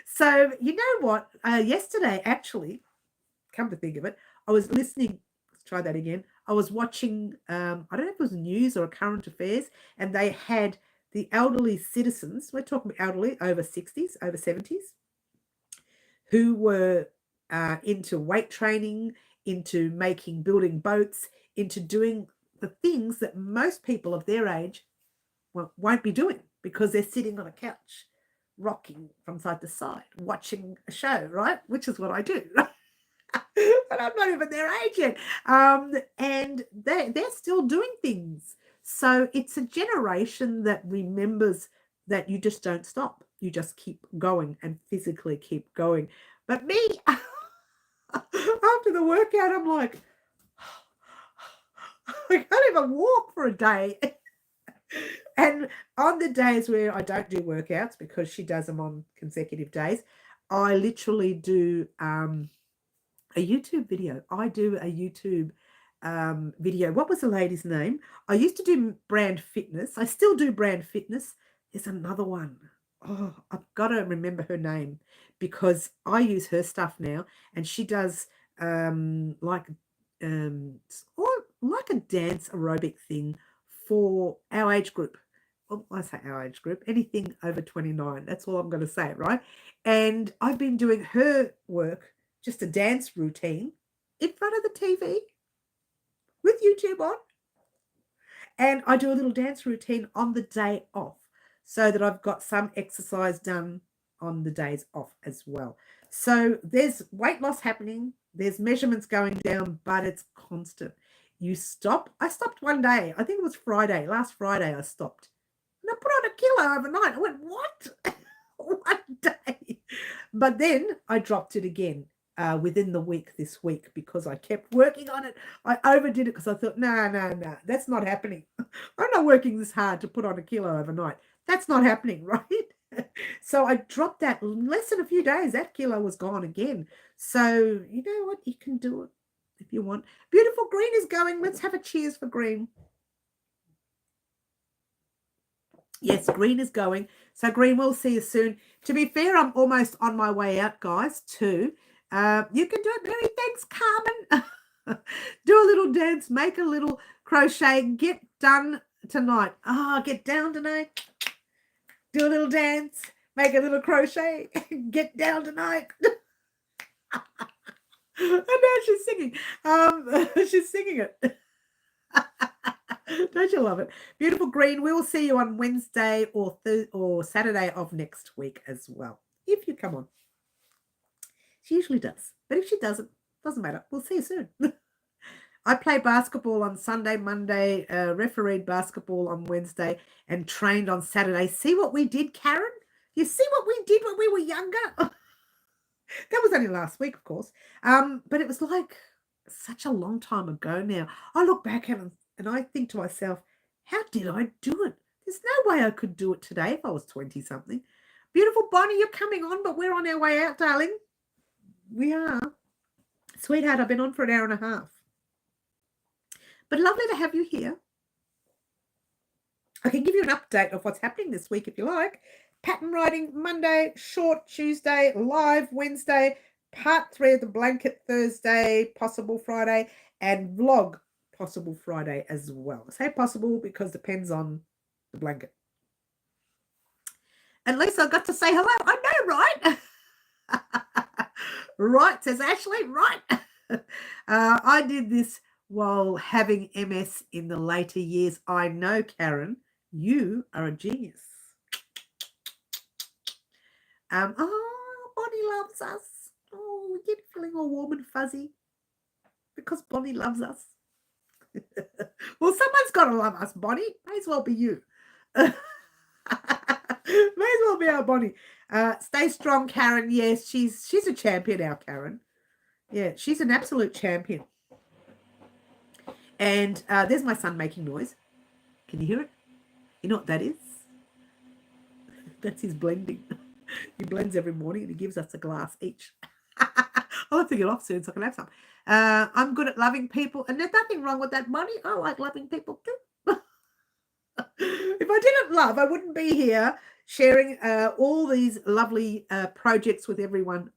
So, you know what? Yesterday, actually, come to think of it, I was listening. Let's try that again. I was watching, I don't know if it was news or current affairs, and they had the elderly citizens, we're talking about elderly, over 60s, over 70s, who were into weight training, into building boats, into doing the things that most people of their age won't be doing because they're sitting on a couch, rocking from side to side, watching a show, right? Which is what I do, right? But I'm not even their age yet. And they're still doing things. So it's a generation that remembers that you just don't stop. You just keep going and physically keep going. But me, after the workout, I'm like, I can't even walk for a day. And on the days where I don't do workouts, because she does them on consecutive days, I literally do a YouTube video. I do a YouTube video. What was the lady's name? I used to do Brand Fitness. I still do Brand Fitness. There's another one. Oh, I've got to remember her name because I use her stuff now, and she does like a dance aerobic thing for our age group. Well, I say our age group, anything over 29. That's all I'm going to say, right? And I've been doing her work, just a dance routine in front of the TV with YouTube on. And I do a little dance routine on the day off so that I've got some exercise done on the days off as well. So there's weight loss happening. There's measurements going down, but it's constant. You stop. I stopped one day. I think it was Friday. Last Friday I stopped. And I put on a kilo overnight. I went, what? One day. But then I dropped it again within the week this week because I kept working on it. I overdid it because I thought, no, that's not happening. I'm not working this hard to put on a kilo overnight. That's not happening, right? So I dropped that less than a few days. That kilo was gone again. So you know what? You can do it if you want. Beautiful Green is going. Let's have a cheers for Green. Yes, Green is going. So Green, we'll see you soon. To be fair, I'm almost on my way out, guys, too. You can do it, Mary. Thanks, Carmen. Do a little dance, make a little crochet, get done tonight. Get down tonight. Do a little dance, make a little crochet, get down tonight. And now she's singing. She's singing it. Don't you love it? Beautiful Green. We will see you on Wednesday or Saturday of next week as well. If you come on. She usually does. But if she doesn't matter. We'll see you soon. I play basketball on Sunday, Monday, refereed basketball on Wednesday, and trained on Saturday. See what we did, Karen? You see what we did when we were younger? That was only last week, of course. But it was like such a long time ago now. I look back at it and I think to myself, how did I do it? There's no way I could do it today if I was 20-something. Beautiful Bonnie, you're coming on, but we're on our way out, darling. We are. Sweetheart, I've been on for an hour and a half. But lovely to have you here. I can give you an update of what's happening this week if you like. Pattern writing Monday, short Tuesday, live Wednesday, part 3 of the blanket Thursday, possible Friday, and vlog possible Friday as well. I say possible because it depends on the blanket. At least I got to say hello. I know, right? Right, says Ashley, right. I did this while having MS in the later years. I know, Karen, you are a genius. Bonnie loves us. Oh, we get feeling all warm and fuzzy because Bonnie loves us. Well, someone's got to love us, Bonnie. May as well be you. May as well be our Bonnie. Stay strong, Karen. Yes, she's a champion, our Karen. Yeah, she's an absolute champion. And there's my son making noise. Can you hear it? You know what that is? That's his blending. He blends every morning and he gives us a glass each. I'll have to get off soon so I can have some. I'm good at loving people, and there's nothing wrong with that, Bonnie. I like loving people too. If I didn't love, I wouldn't be here sharing all these lovely projects with everyone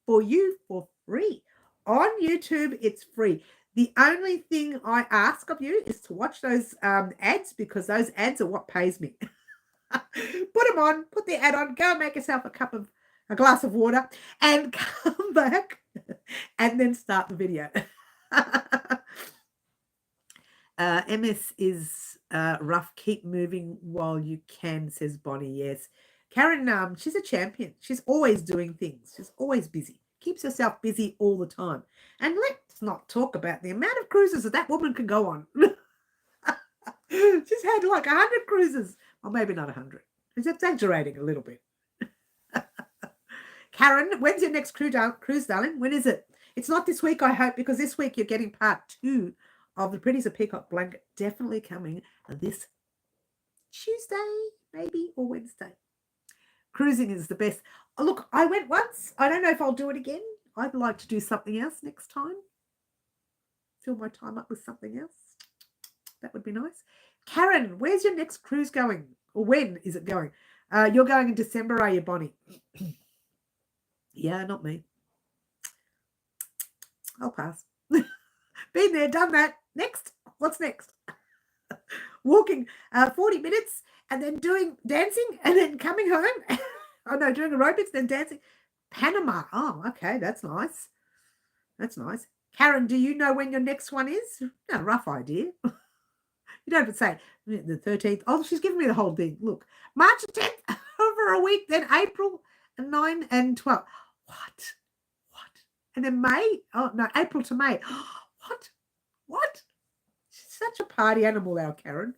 for you for free. On YouTube, it's free. The only thing I ask of you is to watch those ads, because those ads are what pays me. Put them on, put the ad on, go and make yourself a glass of water and come back and then start the video. MS is rough. Keep moving while you can, says Bonnie. Yes. Karen, she's a champion. She's always doing things. She's always busy. Keeps herself busy all the time. And let's not talk about the amount of cruises that woman can go on. She's had like 100 cruises. Well, maybe not 100. She's exaggerating a little bit. Karen, when's your next cruise, darling? When is it? It's not this week, I hope, because this week you're getting part 2 of the Pretties of Peacock blanket. Definitely coming this Tuesday, maybe, or Wednesday. Cruising is the best. Oh, look, I went once. I don't know if I'll do it again. I'd like to do something else next time. Fill my time up with something else. That would be nice. Karen, where's your next cruise going? Or when is it going? You're going in December, are you, Bonnie? Yeah, not me. I'll pass. Been there, done that. Next. What's next? Walking 40 minutes and then doing dancing and then coming home. Oh, no, doing aerobics, then dancing. Panama. Oh, okay, that's nice. That's nice. Karen, do you know when your next one is? No, rough idea. You don't have to say the 13th. Oh, she's giving me the whole thing. Look, March 10th over a week, then April 9 and 12. What? And then May? Oh, no, April to May. What? She's such a party animal, our Karen.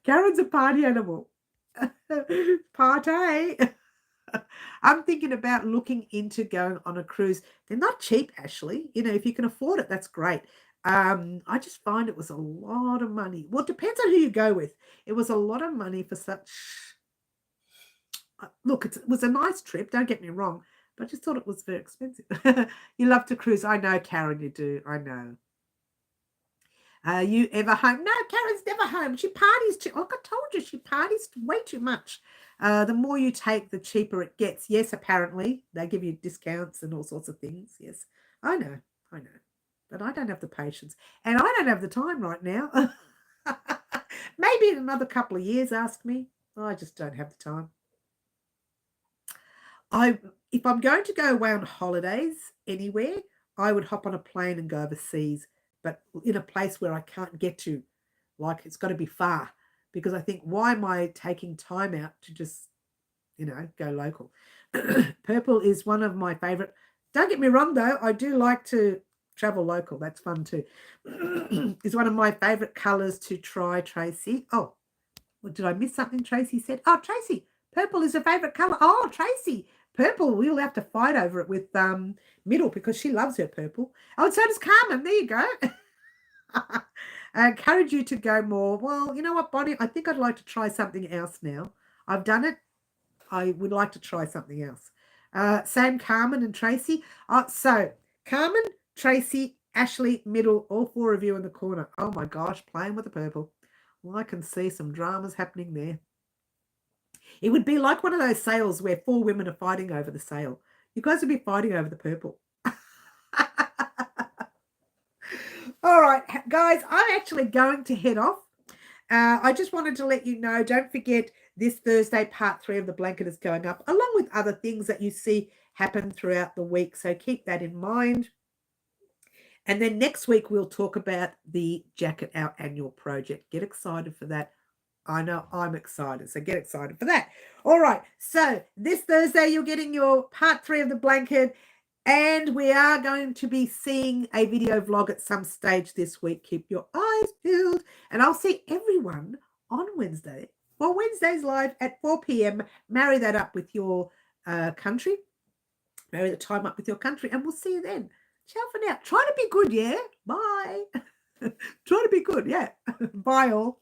Karen's a party animal. Party. I'm thinking about looking into going on a cruise. They're not cheap, Ashley. You know, if you can afford it, that's great. I just find it was a lot of money. Well, it depends on who you go with. It was a lot of money for such. Look, it was a nice trip. Don't get me wrong, but I just thought it was very expensive. You love to cruise. I know, Karen, you do. I know. You ever home? No, Karen's never home. She parties too. Like I told you, she parties way too much. The more you take, the cheaper it gets. Yes, apparently. They give you discounts and all sorts of things. Yes, I know. But I don't have the patience. And I don't have the time right now. Maybe in another couple of years, ask me. I just don't have the time. If I'm going to go away on holidays anywhere, I would hop on a plane and go overseas, but in a place where I can't get to. Like, it's got to be far, because I think, why am I taking time out to just, go local? Purple is one of my favorite. Don't get me wrong, though. I do like to travel local. That's fun too. Is one of my favorite colors to try, Tracy. Oh, well, did I miss something? Tracy said, oh, Tracy, purple is her favorite color. Oh, Tracy, purple. We'll have to fight over it with Middle, because she loves her purple. Oh, and so does Carmen. There you go. I encourage you to go more. Well, you know what, Bonnie? I think I'd like to try something else now. I've done it. I would like to try something else. Same, Carmen and Tracy. So Carmen, Tracy, Ashley, Middle, all 4 of you in the corner. Oh my gosh, playing with the purple. Well, I can see some dramas happening there. It would be like one of those sales where 4 women are fighting over the sale. You guys would be fighting over the purple. All right, guys, I'm actually going to head off. I just wanted to let you know, don't forget this Thursday, part 3 of the blanket is going up, along with other things that you see happen throughout the week. So keep that in mind. And then next week, we'll talk about the jacket, our annual project. Get excited for that. I know I'm excited, so get excited for that. All right, so this Thursday, you're getting your part 3 of the blanket, and we are going to be seeing a video vlog at some stage this week. Keep your eyes peeled, and I'll see everyone on Wednesday. Well, Wednesday's live at 4 p.m. Marry that up with your country. Marry the time up with your country, and we'll see you then. Ciao for now. Try to be good, yeah? Bye. Try to be good, yeah. Bye all.